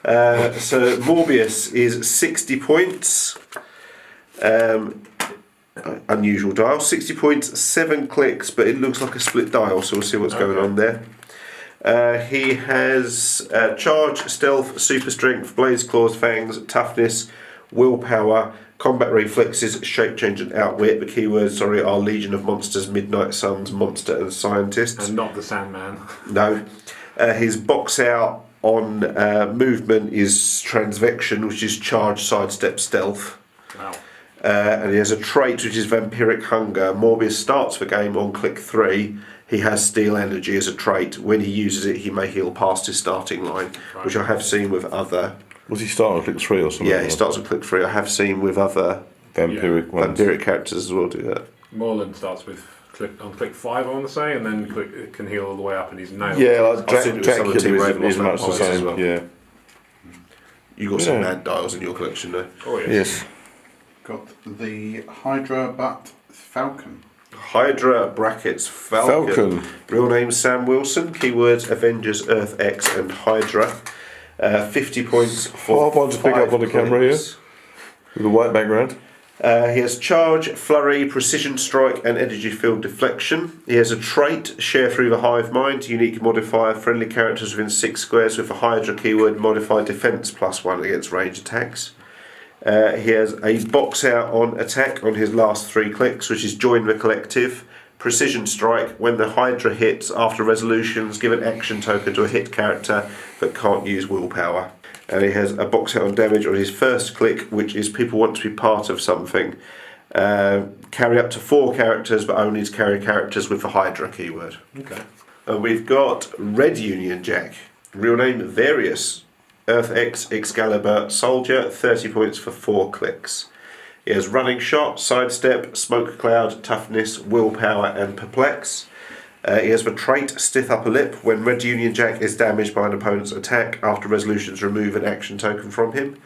So Morbius is 60 points. Unusual dial. 60 points, 7 clicks, but it looks like a split dial, so we'll see what's going on there. He has charge, stealth, super strength, blades, claws, fangs, toughness, willpower, combat reflexes, shape change, and outwit. The keywords, are Legion of Monsters, Midnight Suns, Monster, and Scientists. And not the Sandman. No. His box out on movement is Transvection, which is charge, sidestep, stealth. Wow. And he has a trait which is Vampiric Hunger. Morbius starts the game on click 3. He has Steel Energy as a trait. When he uses it, he may heal past his starting line, which I have seen with other... Was he start on click 3 or something? Yeah, he starts on click 3. I have seen with other Vampiric ones. vampiric characters as well do that. Moreland starts with on click 5, I want to say, and then it can heal all the way up, and he's nailed. Yeah, like I've seen it with some of the Team Dracula is Ravenloft much the policies as same. well. Yeah. You got some mad dials in your collection though. Oh yes. Yes. Got the Hydra but Falcon. Hydra brackets Falcon. Real name Sam Wilson. Keywords Avengers, Earth X, and Hydra. 50 points for. Hard one to pick up on the camera here. With a white background. He has Charge, Flurry, Precision Strike, and Energy Field Deflection. He has a trait, Share Through the Hive Mind, unique modifier, friendly characters within 6 squares with a Hydra keyword, modify defense +1 against range attacks. He has a box out on attack on his last 3 clicks, which is Join the Collective. Precision Strike, when the Hydra hits after resolutions, give an action token to a hit character but can't use willpower. And he has a box out on damage on his first click, which is people want to be part of something. Carry up to 4 characters, but only to carry characters with the Hydra keyword. Okay. And we've got Red Union Jack. Real name Various. Earth X, Excalibur, Soldier, 30 points for 4 clicks. He has Running Shot, Sidestep, Smoke Cloud, Toughness, Willpower, and Perplex. He has the trait Stiff Upper Lip. When Red Union Jack is damaged by an opponent's attack, after resolutions remove an action token from him.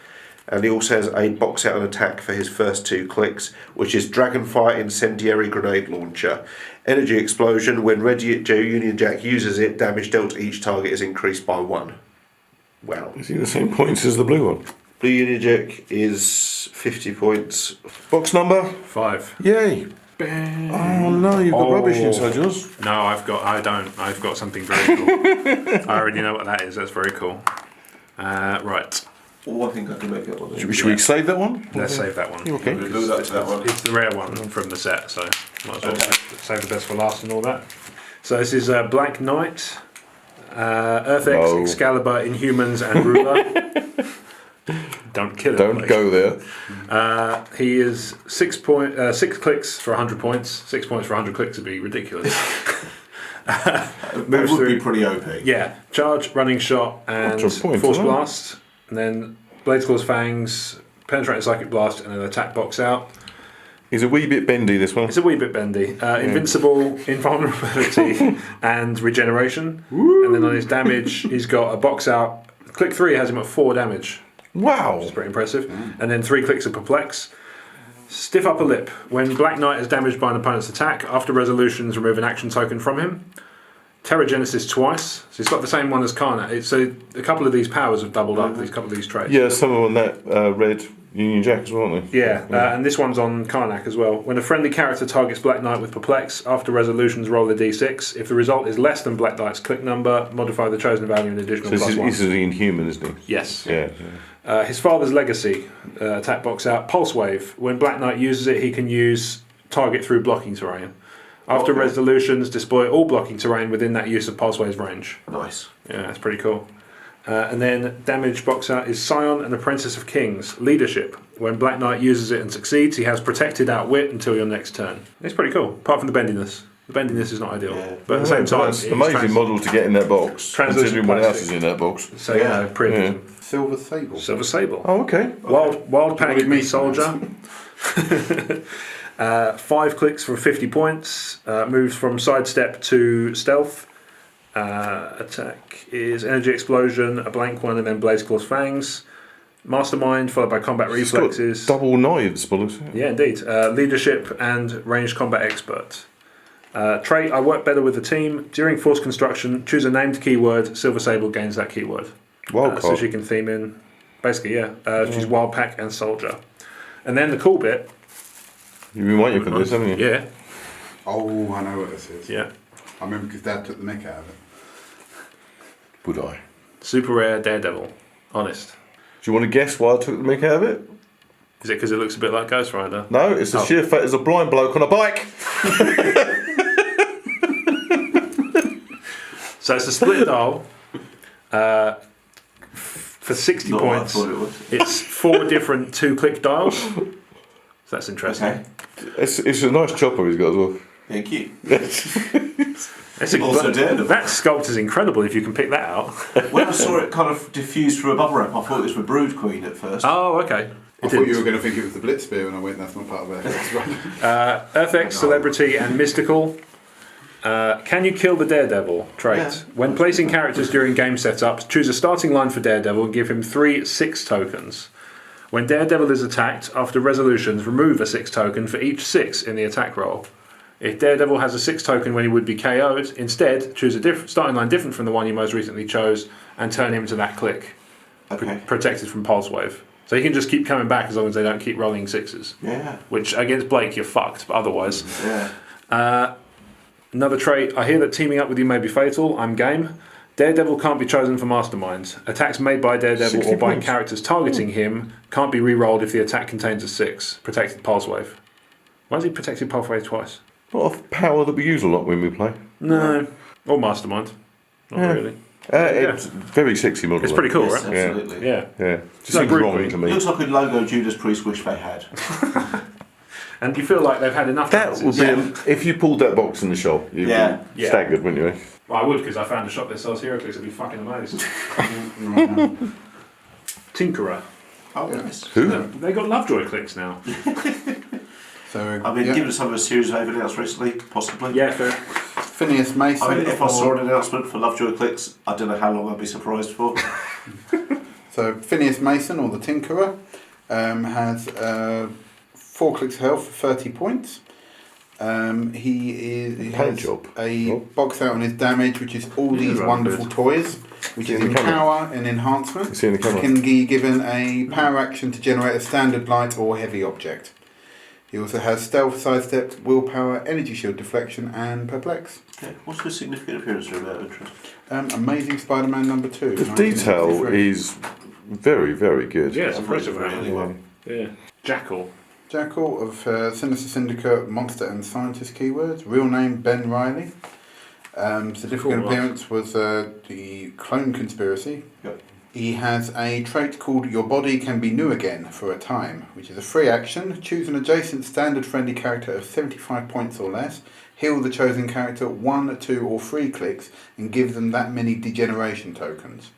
And he also has a box out on attack for his first 2 clicks, which is Dragonfire Incendiary Grenade Launcher. Energy Explosion. When Red Union Jack uses it, damage dealt to each target is increased by 1. Wow. Is he the same points as the blue one? Blue Union Jack is 50 points. Box number? 5. Yay! Bang. Oh no, you've got rubbish inside yours. No, I don't. I've got something very cool. I already know what that is. That's very cool. Right. Oh, I think I can make it one. Should we save that one? Let's save that one. Okay. We'll do that to that one. It's the rare one from the set, so might as well save the best for last and all that. So this is Black Knight, Earth X, Excalibur, Inhumans, and Ruler. Don't kill him. Don't please. go there. He is 6 clicks for 100 points. 6 points for 100 clicks would be ridiculous. It would be pretty OP. Yeah, charge, running shot, and Point, force blast, and then Blades Claw's Fangs, penetrating psychic blast, and an attack box out. He's a wee bit bendy, this one. It's a wee bit bendy. Invincible, invulnerability, and regeneration. And then on his damage, he's got a box out. Click 3 has him at 4 damage. Wow. Which is pretty impressive. And then 3 clicks of Perplex. Stiff Upper Lip. When Black Knight is damaged by an opponent's attack, after resolutions, remove an action token from him. Terragenesis twice. So he's got the same one as Karnak. So a couple of these powers have doubled up, these couple of these traits. Yeah, some of them on that Red Union Jack as well, aren't they? Yeah, and this one's on Karnak as well. When a friendly character targets Black Knight with Perplex, after resolutions roll a d6. If the result is less than Black Knight's click number, modify the chosen value an additional So +1. this is the Inhuman, isn't he? Yes. Yeah. His father's legacy, attack box out, Pulse Wave. When Black Knight uses it, he can use target through blocking terrain. After resolutions, display all blocking terrain within that use of Pulse Wave's range. Nice. Yeah, that's pretty cool. And then damage box out is Scion, an Apprentice of Kings. Leadership. When Black Knight uses it and succeeds, he has protected outwit until your next turn. It's pretty cool, apart from the bendiness. The bendiness is not ideal, but at the same time, It's an amazing model to get in that box, considering what else is in that box. So yeah, pretty. Silver Sable. Silver Sable. Oh, okay. Wild Pack With me, Soldier. 5 clicks for 50 points. Moves from sidestep to stealth. Attack is Energy Explosion, a blank one, and then Blades Claw's Fangs. Mastermind, followed by Combat It's got Reflexes. double knives, bullets. Yeah, indeed. Leadership and Ranged Combat Expert. Trait, I work better with the team. During force construction, choose a named keyword. Silver Sable gains that keyword. Wild So card. she can theme in. Basically, yeah. She's Wild Pack and Soldier. And then the cool bit. You've been waiting for this, haven't you? Yeah. Oh, I know what this is. Yeah. I remember because Dad took the mick out of it. Would I? Super rare Daredevil. Honest. Do you want to guess why I took the mick out of it? Is it because it looks a bit like Ghost Rider? No, it's the sheer fact there's a blind bloke on a bike. So it's a split dial. For 60 Not what I points, thought it was. it's 4 different 2-click dials. So that's interesting. Okay. It's a nice chopper he's got as well. Thank you. That's Also Daredevil. that sculpt is incredible if you can pick that out. When I saw it kind of diffused through a bubble wrap, I thought it was for Brood Queen at first. Oh, okay. I thought you were going to think it was the Blitz Spear, and I went, that's not part of it. Earth-X, Celebrity, and Mystical. Can you kill the Daredevil trait? Yeah. When placing characters during game setups, choose a starting line for Daredevil and give him 3 6 tokens. When Daredevil is attacked, after resolutions, remove a 6 token for each 6 in the attack roll. If Daredevil has a 6 token when he would be KO'd, instead choose a starting line different from the one you most recently chose and turn him into that click, Okay. protected from Pulse Wave. So he can just keep coming back as long as they don't keep rolling 6s. Yeah. Which, against Blake, you're fucked, but otherwise... Yeah. Another trait, I hear that teaming up with you may be fatal. I'm game. Daredevil can't be chosen for Mastermind. Attacks made by Daredevil 60 or by points. characters targeting him can't be re-rolled if the attack contains a 6. Protected Pulse Wave. Why is he protected Pulse Wave twice? Not a power that we use a lot when we play. No. Or Mastermind. Not really. It's very sexy model. It's pretty cool, Yes, right? absolutely. Yeah. Yeah. Just No seems Brood wrong Queen. to It me. looks like a logo Judas Priest wish they had. And you feel like they've had enough That would chances. be if you pulled that box in the shop. You'd Yeah. be Yeah. staggered, wouldn't you? Well, I would, because I found a shop that sells Heroclix. I'd be fucking amazed. Tinkerer. Oh, nice. Who? They got Lovejoy clicks now. So, I've been yeah. given some of a series of announced recently, possibly. Yeah, fair. Phineas Mason. I mean, if I or- saw an announcement for Lovejoy Clicks, I don't know how long I'd be surprised for. So Phineas Mason, or the Tinkerer, has 4 clicks of health for 30 points. He Paint has job. a Oh. box out on his damage, which is all these right, wonderful good. toys, which is in the camera. Empower and Enhancement. It's in the camera. Can be given a power action to generate a standard light or heavy object. He also has Stealth, Sidestep, Willpower, Energy Shield Deflection, and Perplex. Okay. What's the significant appearance of that interest? Amazing Spider-Man number 2. The detail 1963. is very, very good. Yeah, it's impressive. Really well. Yeah. Jackal. Jackal of Sinister Syndicate, Monster and Scientist keywords. Real name Ben Riley. Significant Cool, appearance was the Clone Conspiracy. Yep. He has a trait called Your Body Can Be New Again for a time, which is a free action. Choose an adjacent standard friendly character of 75 points or less. Heal the chosen character 1, 2 or 3 clicks and give them that many degeneration tokens.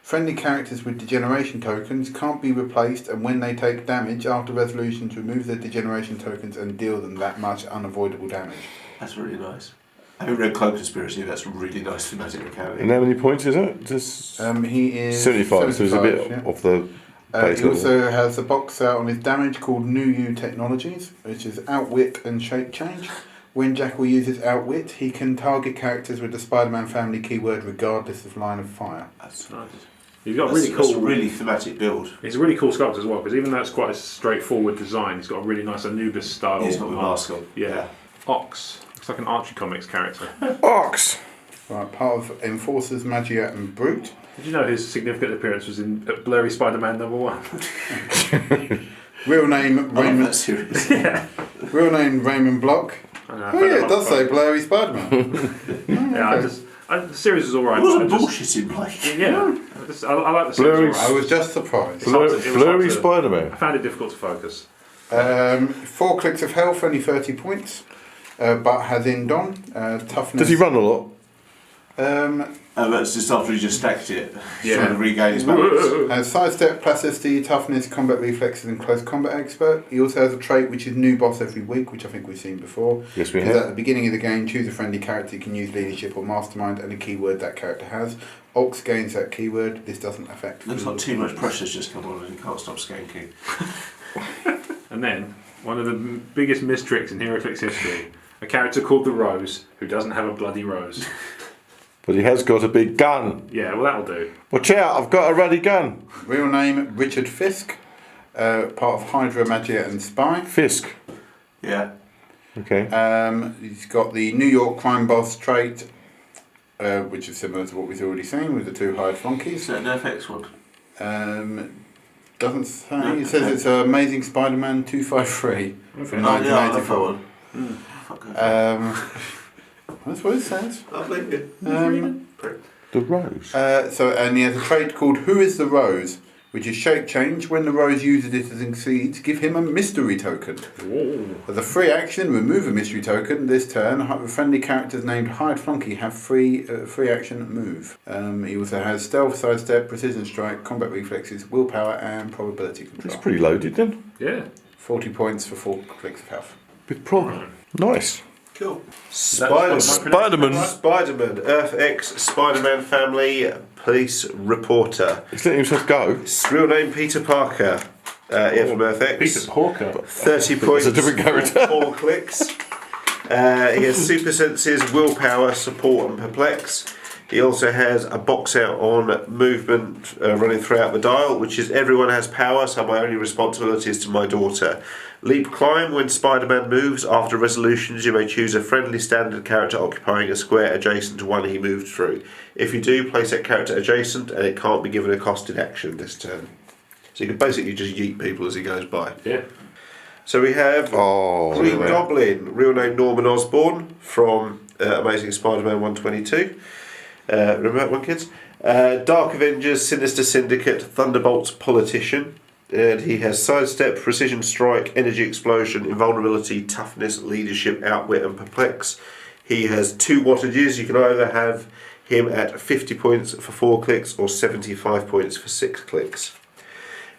Friendly characters with degeneration tokens can't be replaced, and when they take damage after resolutions, remove their degeneration tokens and deal them that much unavoidable damage. That's really nice. I haven't read Cloak Conspiracy, that's a really nice thematic mechanic. And how many points is it? Just He is 75, so it's a bit yeah. off the base He level. also has a box out on his damage called New You Technologies, which is Outwit and Shape Change. When Jackal uses Outwit, he can target characters with the Spider-Man family keyword regardless of line of fire. That's Nice. He's got a That's, really that's cool. a really thematic build. It's a really cool sculpt as well, because even though it's quite a straightforward design, he's got a really nice Anubis style. He's got the mask on. Yeah. Ox. Looks like an Archie Comics character. Ox! Right, part of Enforcers, Magia and Brute. Did you know his significant appearance was in Blurry Spider-Man #1? Real name I love Raymond. that series. Real name Raymond Block. Oh yeah, it does say Blurry Spider-Man. Yeah, the series was alright. It wasn't bullshitting, like. Yeah, I like the series. Blurry- alright. I was just surprised. It was hard Blurry to- Spider-Man. I found it difficult to focus. 4 clicks of health, only 30 points, but has Indon. Toughness. Does he run a lot? That's just after he just stacked it. Yeah. Trying to regain his balance. Has sidestep, plasticity, toughness, combat reflexes, and close combat expert. He also has a trait which is new boss every week, which I think we've seen before. Yes, we Because have. at the beginning of the game, choose a friendly character. You can use leadership or mastermind and a keyword that character has. Ox gains that keyword. This doesn't affect. Looks like too much pressure's just come on and you can't stop skanking. And then, one of the biggest mistricks in Heroclix history, a character called the Rose, who doesn't have a bloody rose. But he has got a big gun. Yeah, well that'll do. Watch out, I've got a ruddy gun. Real name Richard Fisk, part of Hydra, Magia and Spy. Fisk. Yeah. Okay. He's got the New York crime boss trait, which is similar to what we've already seen with the 2 hired Is flunkies. that an FX one? Doesn't say. No, It says okay. it's Amazing Spider-Man 253 from Oh, yeah, I love that 1984. one. Fuck off. That's what it says. I believe it. Um, The Rose. and he has a trait called Who is the Rose, which is shape change. When the rose uses it and succeeds, give him a mystery token. Whoa. As a free action, remove a mystery token. This turn, friendly characters named Hired Flunky have free action move. He also has stealth, sidestep, precision strike, combat reflexes, willpower, and probability control. It's pretty loaded then. Yeah. 40 points for 4 clicks of health. Big prog. Nice. Cool. Spider-Man. Spider-Man, Earth X, Spider-Man family, police reporter. He's letting himself go. His real name Peter Parker. Here from Earth X. Peter Parker. 30 points. That's a different character. 4 clicks. He has super senses, willpower, support, and perplex. He also has a box out on movement running throughout the dial, which is everyone has power, so my only responsibility is to my daughter. Leap climb, when Spider-Man moves, after resolutions you may choose a friendly standard character occupying a square adjacent to one he moved through. If you do, place that character adjacent and it can't be given a costed action this turn. So you can basically just yeet people as he goes by. Yeah. So we have Green Goblin, real name Norman Osborn, from Amazing Spider-Man 122. Remember that one, kids? Dark Avengers, Sinister Syndicate, Thunderbolt's Politician. And he has sidestep, precision strike, energy explosion, invulnerability, toughness, leadership, outwit, and perplex. He has 2 wattages. You can either have him at 50 points for 4 clicks or 75 points for 6 clicks.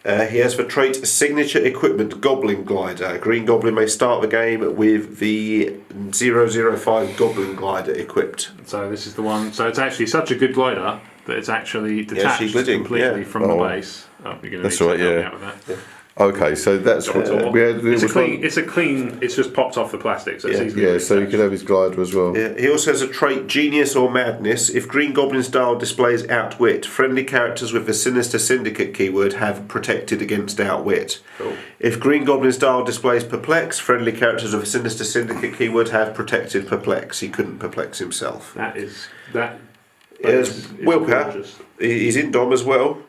He has for trait signature equipment Goblin Glider. Green Goblin may start the game with the 005 Goblin Glider equipped. So this is the one. So it's actually such a good glider that it's actually detached completely from the base. Oh, you're going to that's right. Yeah. Out with that. Okay, so that's what we had. It's a clean. It's just popped off the plastic, so it's easily. Yeah, so you could have his glider as well. Yeah, he also has a trait Genius or Madness. If Green Goblin's dial displays Outwit, friendly characters with the Sinister Syndicate keyword have protected against Outwit. Cool. If Green Goblin's dial displays Perplex, friendly characters with the Sinister Syndicate keyword have protected Perplex. He couldn't perplex himself. He has willpower. Gorgeous. He's in Dom as well.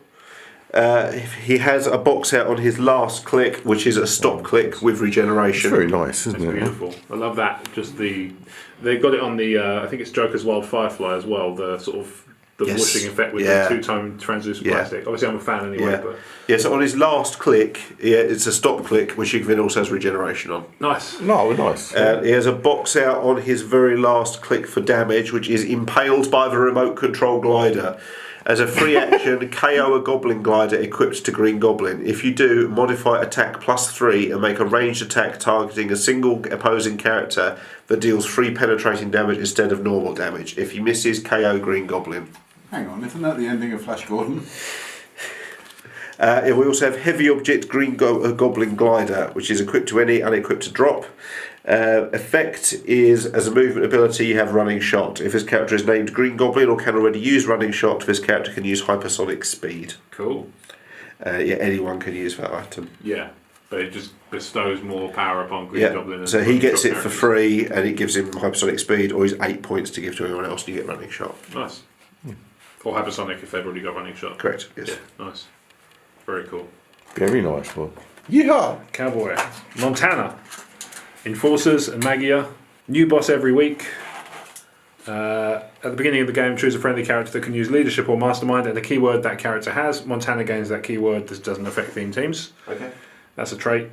He has a box out on his last click, which is a stop click with regeneration. It's very nice, isn't it? Beautiful. I love that. Just they've got it on the. I think it's Joker's Wild Firefly as well. The sort of whooshing effect with the 2-tone translucent plastic. Obviously, I'm a fan anyway. But so on his last click, it's a stop click, which he then also has regeneration on. Nice. No, nice. He has a box out on his very last click for damage, which is impaled by the remote control glider. As a free action, KO a Goblin Glider equipped to Green Goblin. If you do, modify attack +3 and make a ranged attack targeting a single opposing character that deals 3 penetrating damage instead of normal damage. If he misses, KO Green Goblin. Hang on, isn't that the ending of Flash Gordon? We also have Heavy Object Green Goblin Glider, which is equipped to any unequipped to drop. Effect is, as a movement ability, you have Running Shot. If this character is named Green Goblin or can already use Running Shot, this character can use Hypersonic Speed. Cool. Anyone can use that item. Yeah, but it just bestows more power upon Green Goblin. So he gets it for free, and it gives him Hypersonic Speed, or he's 8 points to give to anyone else, and you get Running Shot. Nice. Or Hypersonic if they've already got Running Shot. Correct, yes. Yeah, nice. Very cool. Very nice one. Yeehaw! Cowboy. Montana. Enforcers and Magia. New boss every week. At the beginning of the game, choose a friendly character that can use leadership or mastermind and a keyword that character has. Montana gains that keyword. This doesn't affect theme teams. Okay. That's a trait.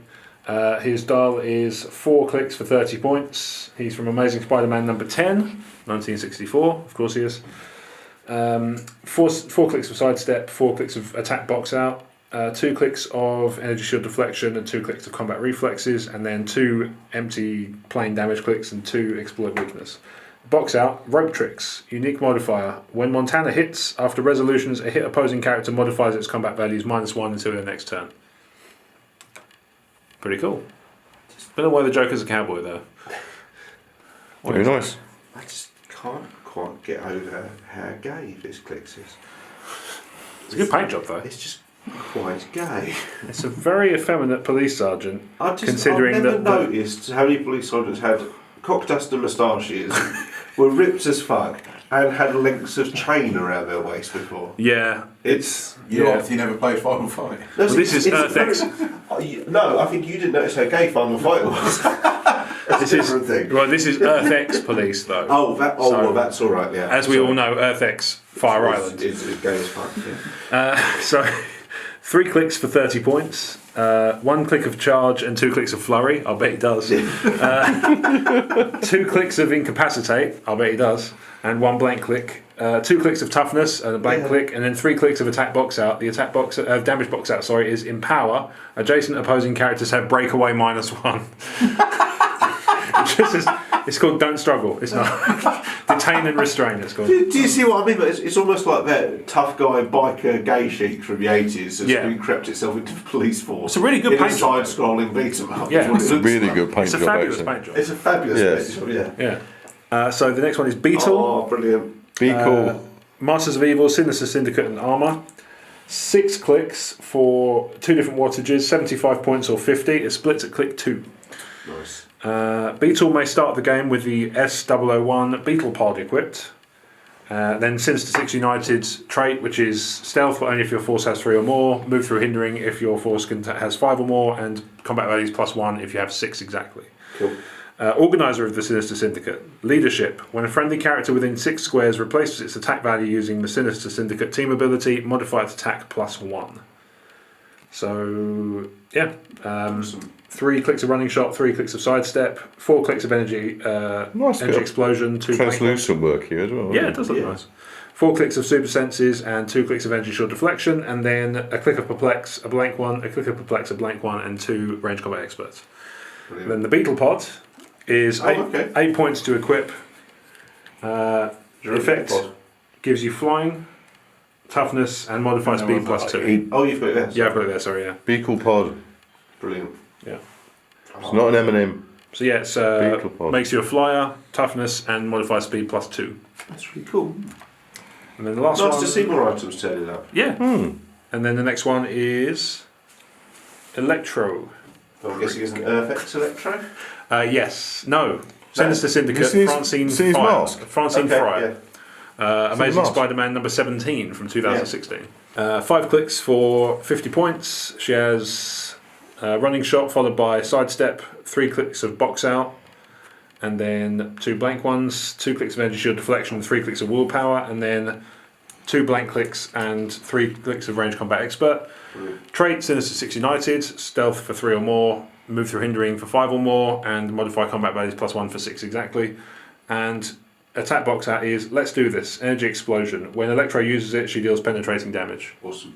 His dial is 4 clicks for 30 points. He's from Amazing Spider-Man number 10, 1964. Of course he is. 4 clicks of sidestep, 4 clicks of attack box out, 2 clicks of energy shield deflection and 2 clicks of combat reflexes, and then 2 empty plain damage clicks and 2 exploit weakness. Box out, rope tricks, unique modifier. When Montana hits, after resolutions, a hit opposing character modifies its combat values -1 until their next turn. Pretty cool. Don't know why the Joker's a cowboy though. Very nice. I just can't quite get over how gay this clicks is. It's a good paint job though. It's just quite gay. It's a very effeminate police sergeant. I've considering never noticed how many police sergeants had cockdust and moustaches, were ripped as fuck, and had lengths of chain around their waist before. Yeah, You obviously never played Final Fight. No, well, this is Earth X. No, I think you didn't notice how gay Final Fight was. That's a different thing. Well, this is Earth X police though. Well, that's all right. Yeah. As we all know, Earth X Fire Island. It's gay as fuck. Yeah. 3 clicks for 30 points. 1 click of charge and 2 clicks of flurry. I'll bet he does. 2 clicks of incapacitate. I'll bet he does. And 1 blank click. 2 clicks of toughness and a blank click, and then 3 clicks of attack box out. The attack box damage box out. Sorry, is empower. Adjacent opposing characters have breakaway -1. It's called don't struggle. It's not detain and restrain. It's called. Do you see what I mean? But it's almost like that tough guy biker gay chic from the 80s has been crept itself into the police force. It's a really good in paint a job. side-scrolling beat 'em up. Yeah, It's a really good paint It's a job, fabulous actually. paint job. It's a fabulous Yes. paint job. Yeah. Yeah. So the next one is Beetle. Oh, brilliant. Be cool. Masters of Evil, Sinister Syndicate, and Armour. 6 clicks for 2 different wattages, 75 points or 50. It splits at click 2. Nice. Beetle may start the game with the S001 Beetle Pod equipped. Then Sinister 6 United trait, which is stealth, but only if your force has 3 or more. Move through hindering if your force has 5 or more, and combat values +1 if you have 6 exactly. Cool. Organizer of the Sinister Syndicate. Leadership. When a friendly character within 6 squares replaces its attack value using the Sinister Syndicate team ability, modify its attack +1. So, yeah. 3 clicks of running shot, 3 clicks of sidestep, 4 clicks of energy Nice energy bit of explosion, 2 translucent work here as well. Yeah, it does look nice. 4 clicks of super senses and 2 clicks of energy shield deflection, and then a click of perplex, a blank one, a click of perplex, a blank one, and 2 range combat experts. Brilliant. Then the Beetle Pod is 8 points to equip. The effect gives you flying, toughness, and modified speed +2. Oh, you've got it there. Yeah, I've got it there. Sorry, yeah. Be cool pod. Brilliant. Yeah. It's not an M&M. So yeah, it's Beetle Pod. makes you a flyer, toughness, and modified speed +2. That's really cool. And then the last Nice one. to see more items turning up. Yeah. And then the next one is Electro. I'm guessing it's an Earth Electro. Yes. No. Sinister Syndicate. This is- Francine this is Frye. Mask. Francine Frye. Amazing Mask. Spider-Man number 17 from 2016. 5 clicks for 50 points. She has running shot followed by sidestep, 3 clicks of box out, and then 2 blank ones, 2 clicks of energy shield deflection, 3 clicks of willpower, and then 2 blank clicks and 3 clicks of range combat expert. Trait Sinister 6 United, stealth for 3 or more, move through hindering for 5 or more, and modify combat values +1 for 6 exactly. And attack box out is let's do this. Energy explosion. When Electro uses it, she deals penetrating damage. Awesome.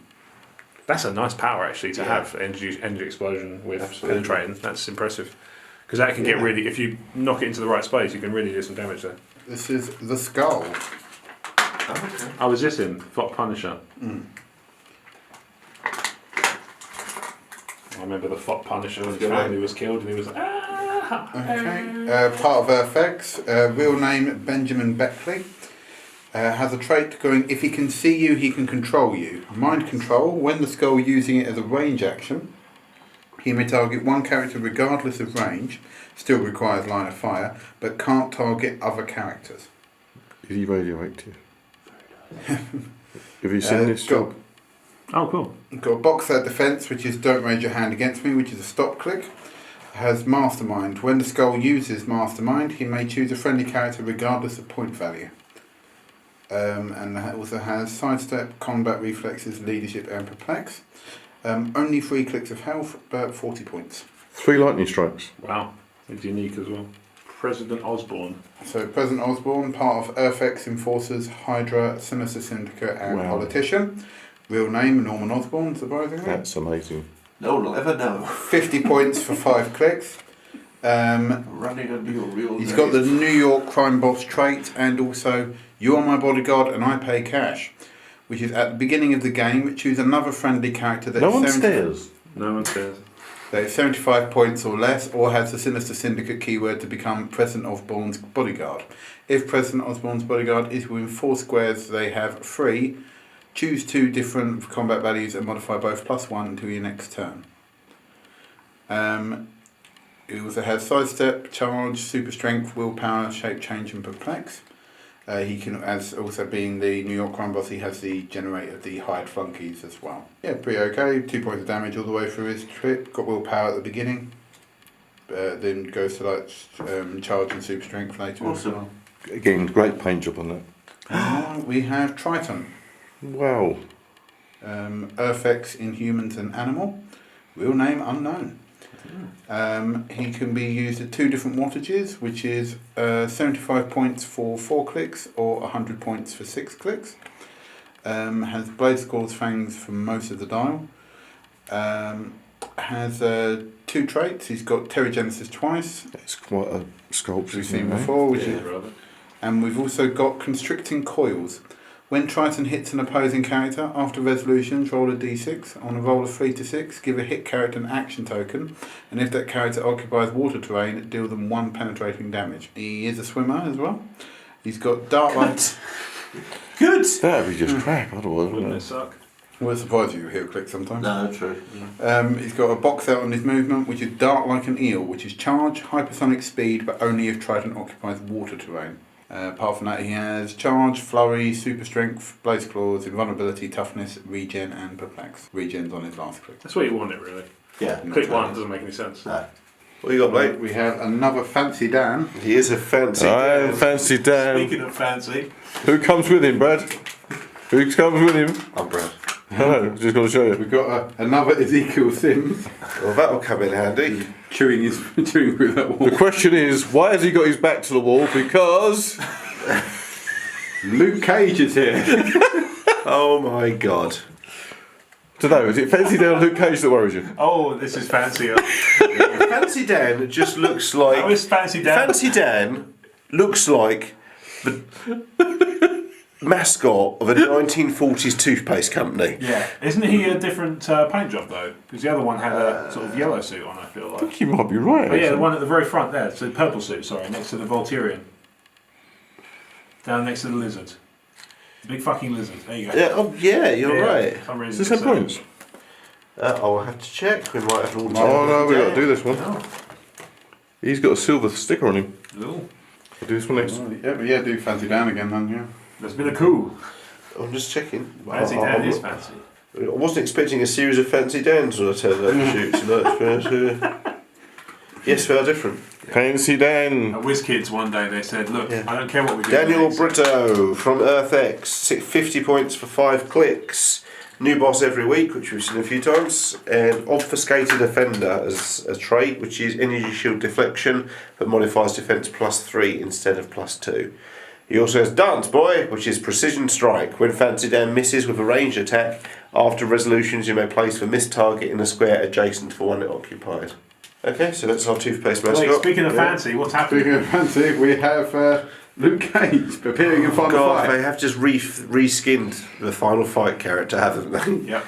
That's a nice power actually to have energy explosion with Absolutely. penetrating. That's impressive because that can get really. If you knock it into the right space, you can really do some damage there. This is the skull. Oh, was this him? Flop Punisher. I remember the Flop Punisher when his family was killed and he was like, ah! Okay. Part of FX. Real name Benjamin Beckley. Has a trait going, if he can see you, he can control you. Mind control. When the skull using it as a range action, he may target one character regardless of range. Still requires line of fire, but can't target other characters. Is he radioactive? Have you seen this job? Oh, cool. Got a box out defense, which is don't raise your hand against me, which is a stop click. Has mastermind. When the skull uses mastermind, he may choose a friendly character regardless of point value. And that also has sidestep, combat reflexes, leadership, and perplex. Only 3 clicks of health, but 40 points. 3 lightning strikes. Wow. It's unique as well. President Osborne. So President Osborne, part of Earth-X Enforcers, Hydra, Sinister Syndicate, and Wow. Politician. Real name Norman Osborne, surprisingly. That's amazing. No one will ever know. 50 points for 5 clicks. Running under your real He's name. got the New York crime boss trait, and also you are my bodyguard and I pay cash, which is at the beginning of the game. Choose another friendly character that No is one 70 stares. No one says. that is 75 points or less, or has the Sinister Syndicate keyword to become President Osborne's bodyguard. If President Osborne's bodyguard is within 4 squares, they have 3. Choose 2 different combat values and modify both +1 until your next turn. It also has sidestep, charge, super strength, willpower, shape change, and perplex. He can, as also being the New York crime boss, he has the generator, the hide flunkies as well. Yeah, pretty okay. 2 points of damage all the way through his trip. Got willpower at the beginning. Then goes to like charge and super strength later as well. Again, great paint job on that. We have Triton. Wow. Earthx in humans and animal. Real name unknown. He can be used at 2 different wattages, which is 75 points for 4 clicks or 100 points for 6 clicks. Has blade claws, fangs for most of the dial. Has 2 traits. He's got Terrigenesis twice. It's quite a sculpture. We've seen before, which is, and we've also got Constricting Coils. When Triton hits an opposing character, after resolutions, roll a d6. On a roll of 3 to 6, give a hit character an action token, and if that character occupies water terrain, deal them 1 penetrating damage. He is a swimmer as well. He's got Dark Light. Good! That'd be just crap, otherwise. Wouldn't it suck? We'll surprise you, Heroclix sometimes. No, true. He's got a box out on his movement, which is Dart like an eel, which is charge, hypersonic speed, but only if Triton occupies water terrain. Apart from that, he has charge, flurry, super strength, blaze claws, invulnerability, toughness, regen, and perplex. Regen's on his last click. That's what you want it, really. Yeah. Click 1 doesn't make any sense. No. What you got, Blake? We have another Fancy Dan. He is a fancy. I'm Fancy Dan. Speaking of fancy, Who comes with him, Brad? Who comes with him? I'm Brad. Hello, just got to show you. We've got another Ezekiel Sims Well, that'll come in handy. chewing through that wall. The question is, why has he got his back to the wall? Because Luke Cage is here. Oh my god. today is it Fancy Dan or Luke Cage that worries you? oh, this is fancier. Fancy Dan just looks like. How is Fancy Dan? Fancy Dan looks like the mascot of a 1940s toothpaste company. Yeah, isn't he a different paint job though? Because the other one had a sort of yellow suit on. I feel I like. think you might be right. Oh yeah, the actually. one at the very front there. So the purple suit, sorry, next to the Volturian. Down next to the lizard. Big fucking lizard. There you go. Yeah, you're right. For some reason Is this it's 10 points? I'll have to check. We might have an Oh no, we got to do this one. Oh. He's got a silver sticker on him. Ooh. I'll do this one next. Yeah, do Fancy Dan again then, yeah. There's been a coup. I'm just checking. Fancy Dan is fancy. I wasn't expecting a series of Fancy Dans when I turned up to shoot tonight. But, yes, they are different. Fancy Dan. At WizKids one day they said, look, I don't care what we do. Daniel next. Brito from EarthX, 50 points for 5 clicks. New boss every week, which we've seen a few times. And Obfuscated Offender as a trait, which is energy shield deflection, but modifies defense +3 instead of +2. He also has Dance Boy, which is precision strike. When Fancy Dan misses with a ranged attack, after resolutions you may place the missed target in a square adjacent to the one it occupied. Okay, so that's our toothpaste mascot. Wait, speaking of fancy, what's happening? Speaking of Fancy, we have Luke Cage appearing in Final God, Fight. they have just reskinned the Final Fight character, haven't they? Yep.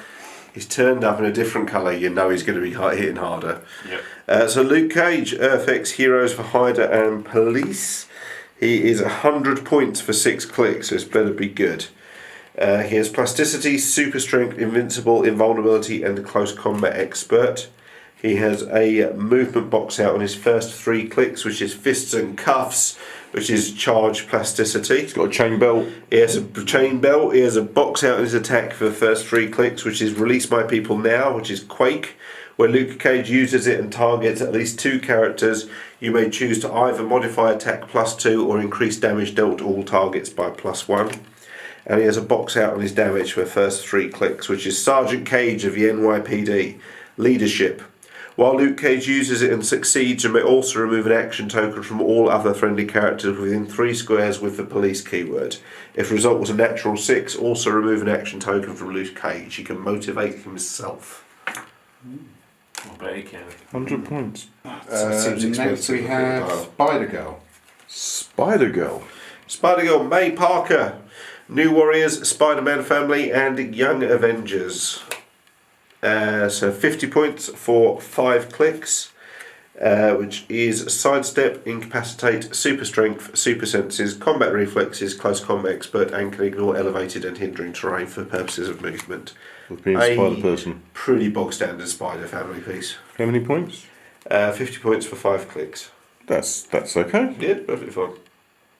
He's turned up in a different colour, you know he's going to be hitting harder. Yep. So Luke Cage, EarthX Heroes for Hyder and Police. He is 100 points for 6 clicks, so it's better be good. He has Plasticity, Super Strength, Invincible, Invulnerability and Close Combat Expert. He has a movement box out on his first 3 clicks, which is Fists and Cuffs, which is Charge Plasticity. He's got a chain belt. He has a chain belt. He has a box out in his attack for the first 3 clicks, which is Release My People Now, which is Quake. Where Luke Cage uses it and targets at least 2 characters, you may choose to either modify attack +2 or increase damage dealt to all targets by +1. And he has a box out on his damage for the first 3 clicks, which is Sergeant Cage of the NYPD. Leadership. While Luke Cage uses it and succeeds, you may also remove an action token from all other friendly characters within 3 squares with the police keyword. If the result was a natural 6, also remove an action token from Luke Cage. He can motivate himself. I bet he can. 100 points. Seems Next expensive. we have Spider Girl. Spider Girl. Spider-Girl, May Parker, New Warriors, Spider-Man Family and Young Avengers. So 50 points for 5 clicks, which is Sidestep, Incapacitate, Super Strength, Super Senses, Combat Reflexes, Close Combat Expert and can ignore elevated and hindering terrain for purposes of movement. With being a spider person. Pretty bog standard Spider Family piece. How many points? 50 points for 5 clicks. That's okay. Yeah, perfectly fine.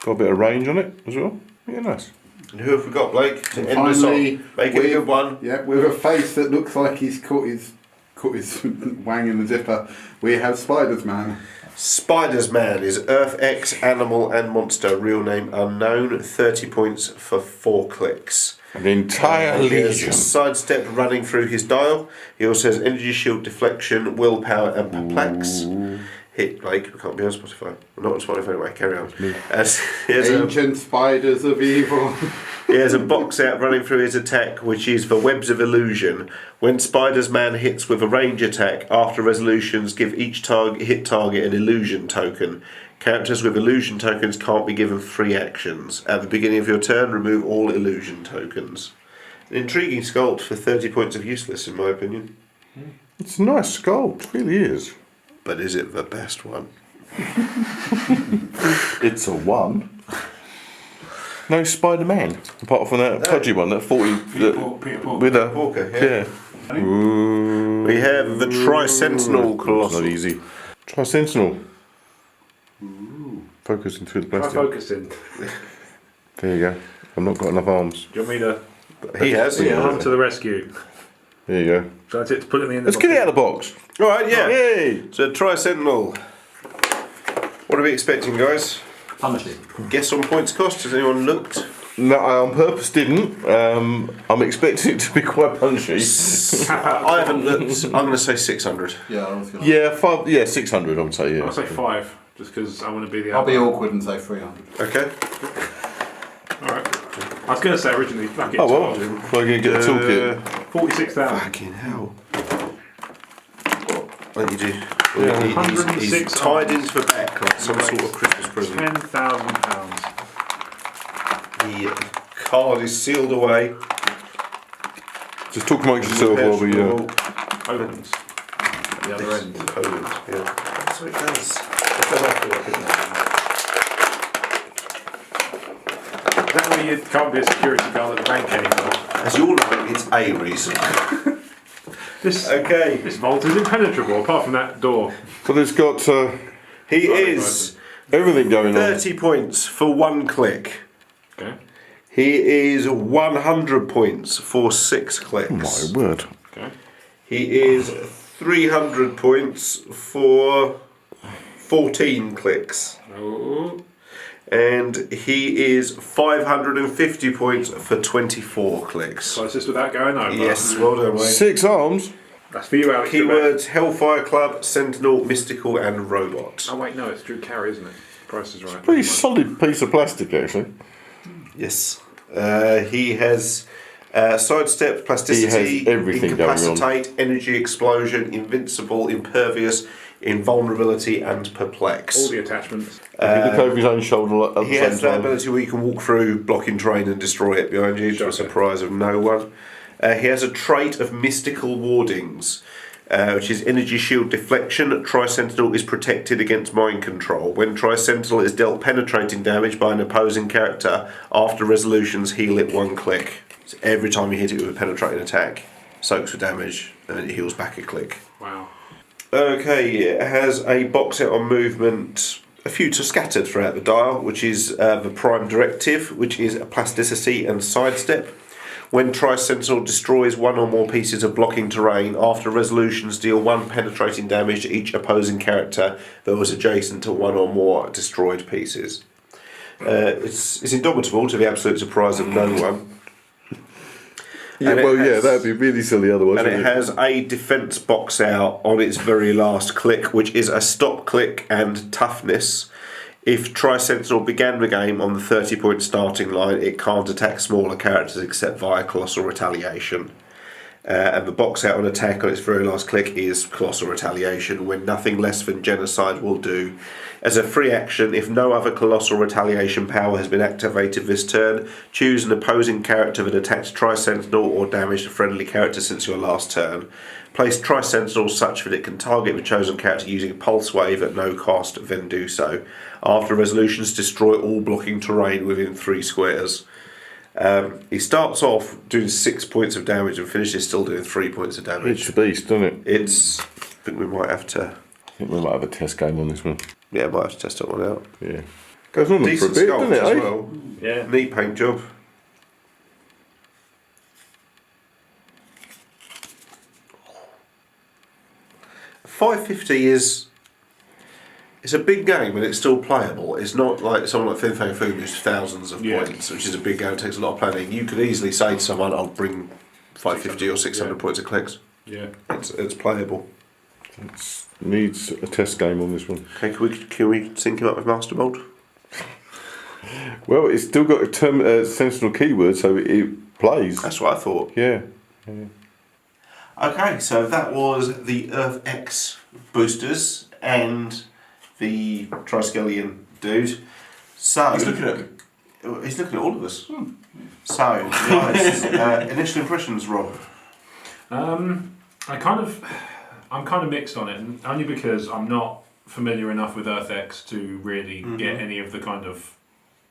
Got a bit of range on it as well. Yeah, nice. And who have we got, Blake? To And end us finally, off. Make it a good one. Yeah, with a face that looks like he's caught his wang in the zipper. We have Spider's Man. Spider's Man is Earth X, animal and monster, real name unknown, 30 points for 4 clicks. An entire He has legion. sidestep running through his dial. He also has energy shield, deflection, willpower and perplex. Hit Blake, we can't be on Spotify. We're not on Spotify anyway, carry on. Ancient spiders of evil. He has a box out running through his attack, which is for Webs of Illusion. When Spider's Man hits with a range attack, after resolutions, give each hit target an illusion token. Characters with illusion tokens can't be given 3 actions. At the beginning of your turn, remove all illusion tokens. An intriguing sculpt for 30 points of useless, in my opinion. It's a nice sculpt, really is. But is it the best one? It's a 1. No Spider-Man, apart from that pudgy one, that 40 with a Walker, yeah. We have the Tri-Sentinel It's colossal. not easy. Tri-Sentinel. Focusing through the Try plastic. focusing. There you go. I've not got enough arms. Do you want me to He has. come to the rescue? There you go. Shall I put it in the Let's get it out of the box. All right, yeah. Yay! So Tri-Sentinel. What are we expecting, guys? Punished. Guess on points cost. Has anyone looked? No, I on purpose didn't. I'm expecting it to be quite punchy. I haven't looked. I'm going to say 600. Yeah, I was gonna. Yeah, 600. I would say I'll yeah. say 5, just because I want to be the. I'll be other. awkward and say 300. Okay. All right. I was going to say originally. Fuck it, Oh well, 12. we're going to get a toolkit. 46,000. Fucking hell. What do you do? Yeah. He's 106 tied into the back like some sort of Christmas present. £10,000. The card is sealed away. Just talk amongst yourself while we. Opens. At the other end. Poland, yeah. That's what it does. Is that why you can't be a security guard at the bank anymore? As you all know, it's a reason. Okay. This vault is impenetrable, apart from that door. But it's got He is everything going on. 30 points for 1 click. Okay. He is 100 points for 6 clicks. My word. Okay. He is 300 points for 14 clicks. Oh. And he is 550 points for 24 clicks. Closest without going over. Yes, well done, mate. 6 arms. That's for you, Alex. Keywords: Hellfire Club, Sentinel, Mystical, and Robot. Oh, wait, no, it's Drew Carey, isn't it? Price is right. Pretty solid piece of plastic, actually. Yes. He has sidestep, plasticity, He has everything going on. incapacitate, energy explosion, invincible, impervious, invulnerability, and perplex. All the attachments. He can look over his own shoulder at the He same has that time. ability where you can walk through blocking terrain and destroy it behind you, to a surprise of no one. He has a trait of mystical wardings, which is energy shield deflection. Tri-Sentinel is protected against mind control. When Tri-Sentinel is dealt penetrating damage by an opposing character, after resolutions heal it 1 click. So every time you hit it with a penetrating attack, soaks for damage, and then it heals back a click. Wow. Okay, it has a box out on movement, a few scattered throughout the dial, which is the Prime Directive, which is a plasticity and sidestep. When Tri-Sentinel destroys 1 or more pieces of blocking terrain, after resolutions deal 1 penetrating damage to each opposing character that was adjacent to 1 or more destroyed pieces. It's indomitable, to the absolute surprise of no one. Yeah, And it well, yeah, has- that'd be really silly otherwise. And it wouldn't has a defense box out on its very last click, which is a stop click and toughness. If Tri-Sentinel began the game on the 30-point starting line, it can't attack smaller characters except via Colossal Retaliation. And the box out on attack on its very last click is Colossal Retaliation, when nothing less than Genocide will do. As a free action, if no other Colossal Retaliation power has been activated this turn, choose an opposing character that attacked Tri-Sentinel or damaged a friendly character since your last turn. Place Tri-Sentinel such that it can target the chosen character using a pulse wave at no cost, then do so. After resolutions, destroy all blocking terrain within 3 squares. He starts off doing 6 points of damage and finishes still doing 3 points of it? damage. It's a beast, doesn't it? It's. I think we might have to. I think we might have a test game on this one. Yeah, might have to test that one out. Yeah. Goes on for a Decent bit, sculpt doesn't it, as eh? well. Yeah. Neat paint job. $550 is It's a big game and it's still playable. It's not like someone like Fin Fang Foom who's thousands of Yeah. points, which is a big game. It takes a lot of planning. You could easily say to someone, "I'll bring 550 or 600 points of clicks." Yeah. It's playable. It needs a test game on this one. Okay, can we sync him up with Master Mold? Well, it's still got a sentinel keyword, so it plays. That's what I thought. Yeah. Okay, so that was the Earth X boosters and the Triskelion dude. So He's looking at me. he's looking at all of us. So, guys, initial impressions, Rob. I'm kind of mixed on it, and only because I'm not familiar enough with Earth X to really get any of the kind of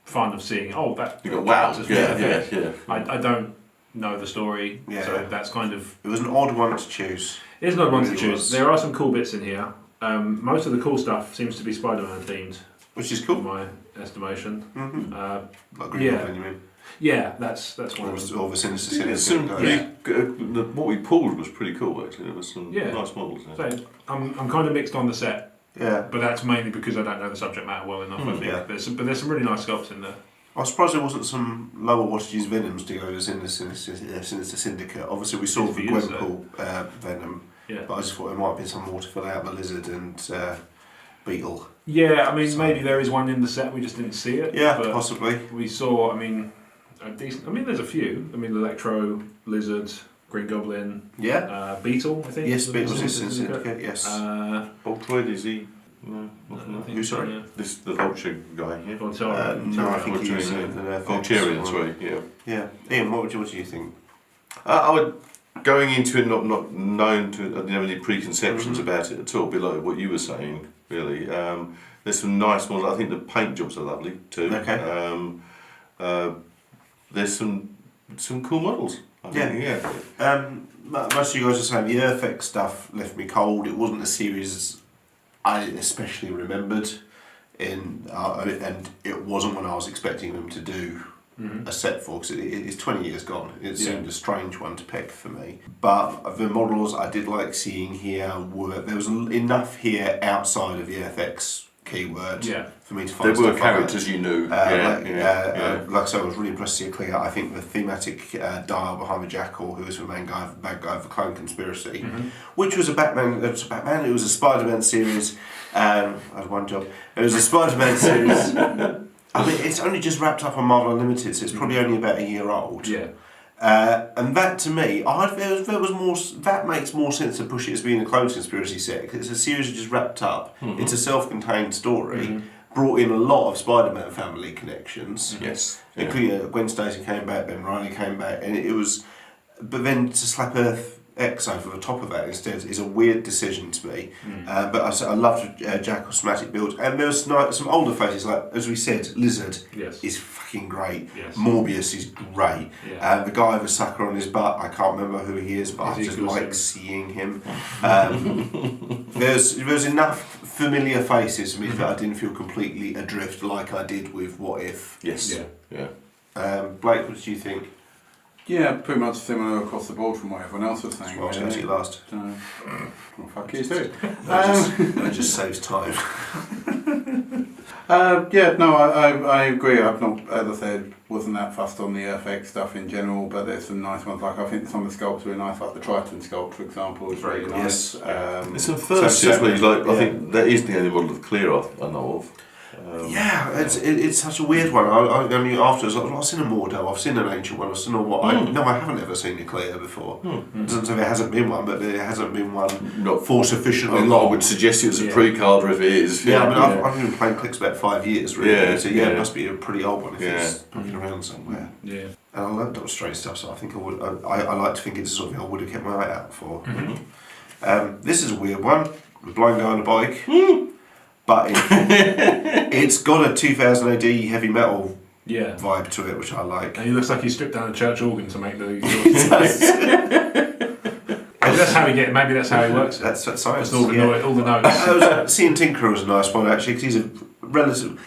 fun of seeing. Oh, that You got wow. character's Yeah, from yeah, Earth X. yeah. I don't know the story, Yeah. so that's kind of. It was an odd one to choose. It is not one to It choose. was. There are some cool bits in here. Most of the cool stuff seems to be Spider-Man themed, Which is in cool. my estimation. Like Green Yeah. Goblin, you mean? Yeah, that's one Or of them. or the Sinister Yeah, Sinister some guys. what we pulled was pretty cool actually. There was some Yeah. nice models there. So I'm kind of mixed on the set, Yeah. but that's mainly because I don't know the subject matter well enough. I think yeah. there's some really nice sculpts in there. I was surprised there wasn't some lower wattages Venoms to go with Sinister Syndicate. Obviously, we saw Yes, the he is, Gwenpool Venom, Yeah. but I just thought there might be some more to fill out the Lizard and Beetle. Yeah, I mean, So- maybe there is one in the set, we just didn't see it. Yeah, but possibly. we saw, a decent. I mean, there's a few. I mean, Electro, Lizard, Green Goblin, Yeah. Beetle, I think. Yes, was Beetle's the in Sinister Syndicate, yes. Voltroid, is he? No, I nothing. think Who, so, sorry? yeah. This the Vulture guy here. No, I think he's Vulturian, sorry. Yeah. Yeah. Ian, what do you think? I would, going into it not known to, I didn't have any preconceptions about it at all, below what you were saying, really. There's some nice models. I think the paint jobs are lovely too. Okay. There's some cool models. I think, yeah. Most of you guys are saying the Earth stuff left me cold. It wasn't a series I especially remembered, and it wasn't when I was expecting them to do a set for, because it's 20 years gone. It seemed a strange one to pick for me. But the models I did like seeing here there was enough here outside of the FX keyword for me to find There were stuff characters you knew. like I said, I was really impressed to see it clear. I think the thematic dial behind the Jackal, who was the bad guy of the Clone Conspiracy, which was a Batman. It was a Batman. It was a Spider-Man series. I had one job. It was a Spider-Man series. I mean, it's only just wrapped up on Marvel Unlimited, so it's probably only about a year old. Yeah. And that to me, there was more. That makes more sense to push it as being a Clone Conspiracy set, because it's a series that just wrapped up. It's a self-contained story. Brought in a lot of Spider-Man family connections. Yes. Including Gwen Stacy came back, Ben Reilly came back, and it was. But then to slap Earth X over the top of that instead is a weird decision to me. But I loved Jackal schematic build, and there was some older faces, like, as we said, Lizard is fucking great. Yes. Morbius is great. Yeah. The guy with a sucker on his butt, I can't remember who he is, but I just like seeing him. There's enough familiar faces for me that I didn't feel completely adrift like I did with What If. Yes. Yeah. Blake, what do you think? Yeah, pretty much similar across the board from what everyone else was saying. Well, I was going to see last. Well, fuck you too. That just saves time. I agree. I've not, as I said, wasn't that fussed on the FX stuff in general, but there's some nice ones. Like, I think some of the sculpts were nice, like the Triton sculpt, for example, is really nice. There's some firsts as well. I think that is the only model of Clear I know of. It's such a weird one. I mean, afterwards, I've seen a Mordo, I've seen an Ancient one, I've seen a what? I haven't ever seen a Clear before. It doesn't say there hasn't been one, but there hasn't been one Not for sufficiently I long. would suggest it was a pre-card if it is. I've been playing Clicks about 5 years, really. Yeah, So yeah. It must be a pretty old one if it's poking around somewhere. Yeah. And I love Doctor Strange stuff, so I think I like to think it's something I would have kept my eye out for. This is a weird one. The blind guy on a bike. But it's got a 2000 AD heavy metal vibe to it, which I like. And he looks like he stripped down a church organ to make the. Maybe that's how he works. That's science. That's all the notes. Seeing Tinker was a nice one actually, because he's a relative.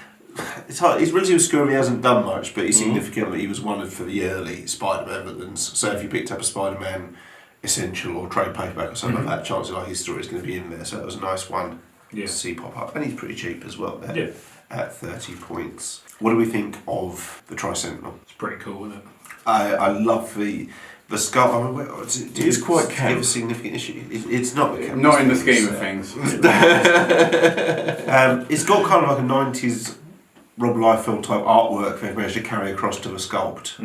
It's hard. He's relatively obscure. He hasn't done much, but he's significant. He was one for the early Spider-Man villains. So if you picked up a Spider-Man Essential or trade paperback or something like that, chances are his story is going to be in there. So it was a nice one. see pop up, and he's pretty cheap as well there. Yeah. At 30 points. What do we think of the Tri-Sentinel? It's pretty cool, isn't it? I love the skull. I mean, it's quite camp. A significant issue. It's not. Not in the scheme of things. It's got kind of like a 90s Rob Liefeld type artwork they've managed to carry across to a sculpt,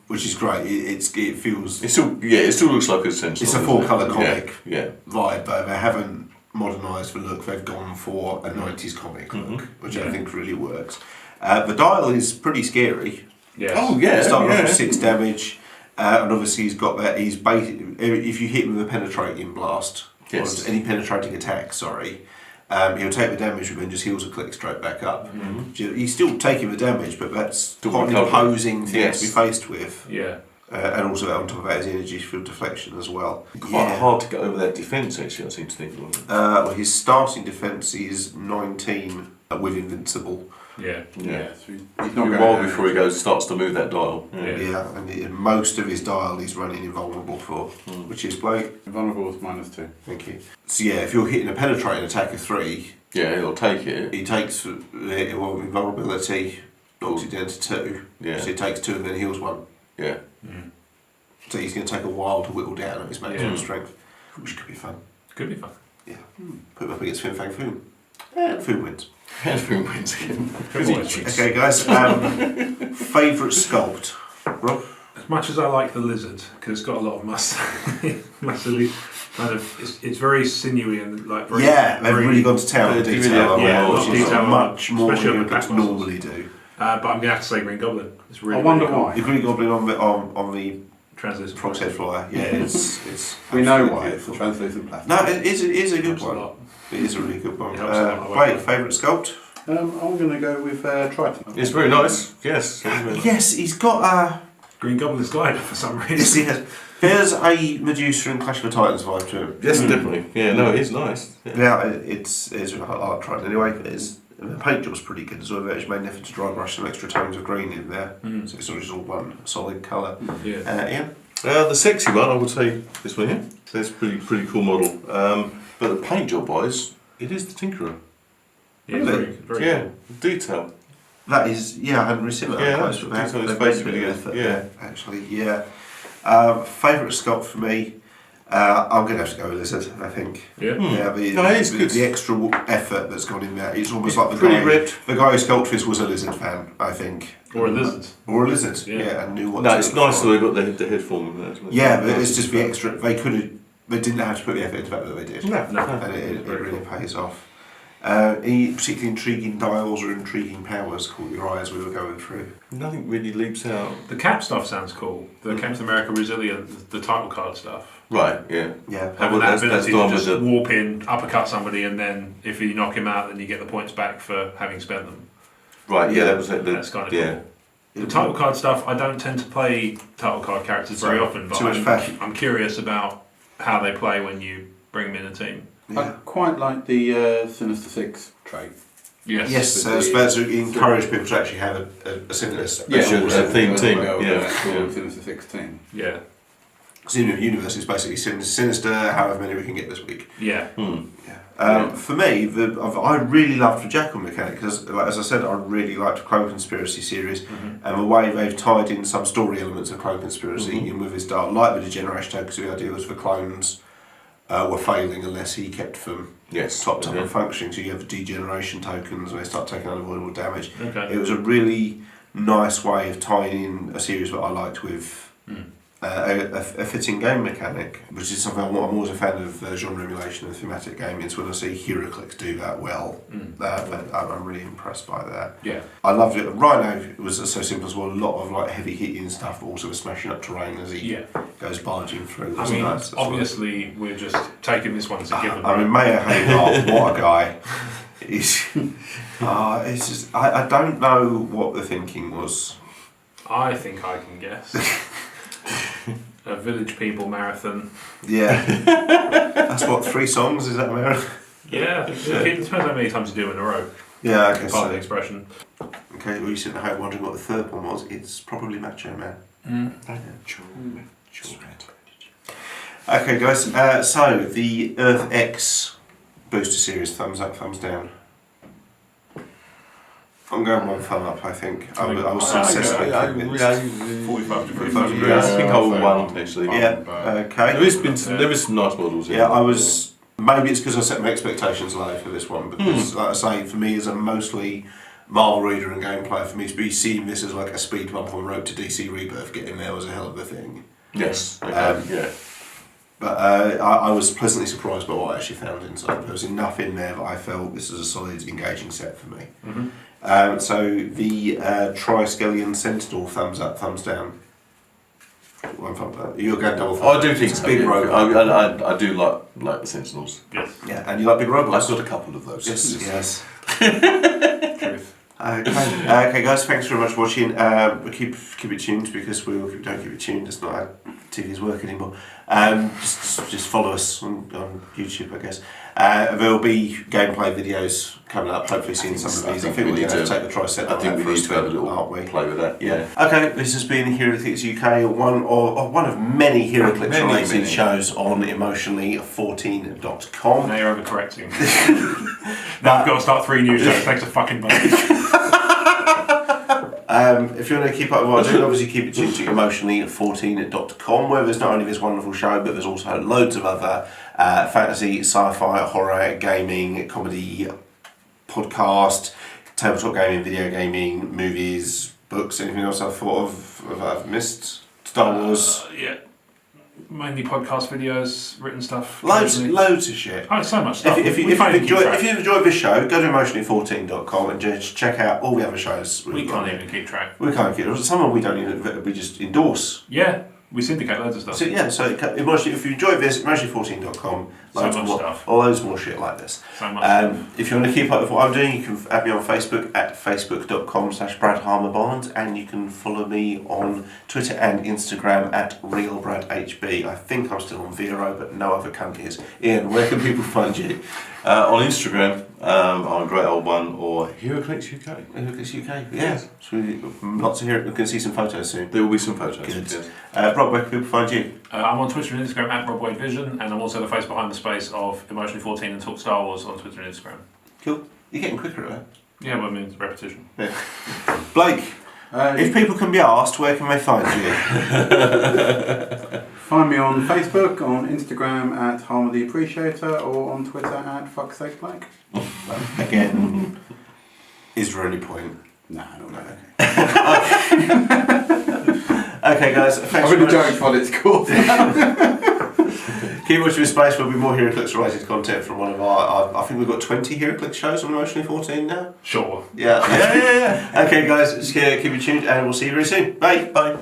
which is great. It feels. It still looks like a Sentinel. It's a full colour comic yeah. vibe, but they haven't modernised the look. They've gone for a 90s comic look, which I think really works. The dial is pretty scary. Yes. Oh yeah. Starting off with 6 damage, and obviously he's got that. He's if you hit him with a penetrating blast, or any penetrating attack, he'll take the damage and then just heals a click straight back up. He's still taking the damage, but that's quite an imposing thing to be faced with. Yeah. And also on top of that is energy field deflection as well. Quite hard to get over that defence actually, I seem to think. Well, his starting defence is 19 with invincible. Yeah. So he's not A going while down. before starts to move that dial. Yeah, and most of his dial he's running invulnerable for, which is Blake. Vulnerable is -2. Thank you. So yeah, if you're hitting a penetrating attack of 3, Yeah, he'll take it. he takes invulnerability, knocks it down to 2. Yeah. So he takes 2 and then heals 1. Yeah. So he's going to take a while to whittle down at his maximum strength, which could be fun. Could be fun. Yeah. Put him up against Fin Fang Foom. And Foom wins. And Foom wins again. Okay, guys. Favourite sculpt? Rob? As much as I like the lizard, because it's got a lot of muscly kind of, it's very sinewy and like very. Yeah, they've really gone to town with detail. Yeah, which is detail, much more especially than on the back you normally do. But I'm going to have to say Green Goblin. It's really. I wonder really cool. why. The Green Goblin on the Translucent. Proxhead Flyer. Yeah, it's. We know absolutely why. It's the beautiful. translucent plastic. No, it is a good Helps a one. lot. It is a really good one. It helps a lot. Wait, favourite sculpt? I'm going to go with Triton. It's very nice. Yes. Yes, he's got a. Green Goblin's guide for some reason. Yes, he has. There's a Medusa and Clash of the Titans vibe to him. Yes, definitely. Yeah, no, it is nice. Yeah, it's I like Triton anyway. The paint job's pretty good as well. They've made an effort to dry brush some extra tones of green in there, so it's not just all one solid colour. Yeah. The sexy one, I would say this one here. That's pretty cool model. But the paint job wise, it is the Tinkerer. Yeah, Really? very Yeah, cool. detail. That is, I hadn't really seen that. Yeah, close, that's but detail is they've made a basically bit of it, effort yeah. there, actually, yeah. Favourite sculpt for me, I'm going to have to go with Lizard, I think. Yeah. No, it is good. The extra effort that's gone in there. It's almost It's like the pretty guy, ripped. the guy who sculpted this was a Lizard fan, I think. Or a lizard. Or a Lizard, Yeah. and knew what No, to it's look nice for. that they got the head form in there. Isn't it? Yeah, but it's just the extra. They didn't have to put the effort into that, but they did. No. And it Very really cool. pays off. Any particularly intriguing dials or intriguing powers caught your eye as we were going through? Nothing really leaps out. The cap stuff sounds cool. The Captain America Resilient, the title card stuff. Right, yeah. Yeah. Having that ability the one to with just the- warp in, uppercut somebody, and then if you knock him out, then you get the points back for having spent them. Right, yeah, that was it. That's kind of yeah. cool. The title card stuff, I don't tend to play title card characters very often, but too much fashion. I'm curious about how they play when you bring them in a team. Yeah. I quite like the Sinister Six trait. Yes, With the- supposed to encourage people to actually have a similar special. a theme team, Yeah. yeah. Sinister Six team. Yeah. Because Universe is basically Sinister, however many we can get this week. Yeah. For me, I really loved the Jackal mechanic because, as I said, I really liked the Clone Conspiracy series, and the way they've tied in some story elements of Clone Conspiracy in with his style, like the Degeneration tokens. The idea was the clones were failing unless he kept them topped up and functioning. So you have the Degeneration tokens, and they start taking unavoidable damage. Okay. It was a really nice way of tying in a series that I liked with. A fitting game mechanic, which is something I'm always a fan of genre emulation and thematic gaming. It's when I see Heroclix do that well, I'm really impressed by that. Yeah. I loved it. Rhino was so simple as well. A lot of like heavy hitting stuff, but also smashing up terrain as he goes barging through. I mean, obviously, we're just taking this one as a given. I mean, Mayor Hagar, what a guy! It's just I don't know what the thinking was. I think I can guess. A Village People marathon. Yeah, that's what 3 songs is that a marathon? Yeah, it depends how many times you do in a row. Yeah, okay. Part of the expression. Okay, well, you sitting at home wondering what the third one was. It's probably Macho Man. Okay, guys. So the Earth X Booster series, thumbs up, thumbs down. I'm going one thumb up, I think. I was successfully convinced. 45 to 45 degrees. degrees. I think I will one actually. Yeah, okay. There is some nice models. Yeah, I was. Maybe it's because I set my expectations low for this one. Because, like I say, for me as a mostly Marvel reader and game player, for me to be seeing this as like a speed bump on road to DC Rebirth, getting there was a hell of a thing. Yes. Okay. Yeah. But I was pleasantly surprised by what I actually found inside. There was enough in there that I felt this was a solid, engaging set for me. So the Tri-Sentinel, thumbs up, thumbs down. One thumb up. You're going double thumb. I do think It's so. a big Yeah. robot. I do like the Sentinels. Yes. Yeah, and you like big robots. I've got a couple of those. Yes. Truth. Okay, guys. Thanks very much for watching. We keep it tuned because we don't keep it tuned. It's not how TV's work anymore. Just follow us on YouTube, I guess. There'll be gameplay videos coming up. Hopefully, seeing some of these. I think we need to take the Tri-Sentinel. I think we need to have a little aren't we? play with that. Yeah. Okay, this has been Heroclix UK, one of many Heroclix related shows on emotionally14.com. Now you're overcorrecting. Now I've got to start 3 new shows. Thanks a fucking bunch. If you want to keep up with what I do, obviously keep it tuned to emotionally14.com, where there's not only this wonderful show, but there's also loads of other fantasy, sci-fi, horror, gaming, comedy, podcast, tabletop gaming, video gaming, movies, books, anything else I've thought of I've missed. Star Wars. Yeah. Mainly podcast videos, written stuff. Loads of shit. Oh, so much stuff. If you've enjoyed this show, go to emotionally14.com and just check out all the other shows. We can't even keep track. We can't keep. Some of we don't even. We just endorse. Yeah, we syndicate loads of stuff. So yeah, so if you enjoy this, emotionally14.com. Loads much more stuff. Loads more shit like this. So much stuff. If you want to keep up with what I'm doing, you can add me on Facebook at facebook.com/BradHarmerBarnes, and you can follow me on Twitter and Instagram at RealBradHB. I think I'm still on Vero, but no other cunt is. Ian, where can people find you? On Instagram, I'm Great Old One or Heroclix UK. Heroclix UK, yeah. So lots of here. We can see some photos soon. There will be some photos. Good. Yes. Rob, where can people find you? I'm on Twitter and Instagram at RobWadeVision, and I'm also the face behind the space of Emotionally14 and Talk Star Wars on Twitter and Instagram. Cool. You're getting quicker at that. Yeah, well, I mean, it's repetition. Yeah. Blake, if people can be asked, where can they find you? Find me on Facebook, on Instagram at Harmer the Appreciator, or on Twitter at Fuck's Sake Blake. Again, is there any point? No. Okay, guys. Thanks I've very been much. joked what it's called. Keep watching this space. There'll be more Heroclix related content from one of our. I think we've got 20 Heroclix shows on Emotionally 14 now. Sure. Yeah. Okay, guys. Just keep it tuned, and we'll see you very soon. Bye. Bye.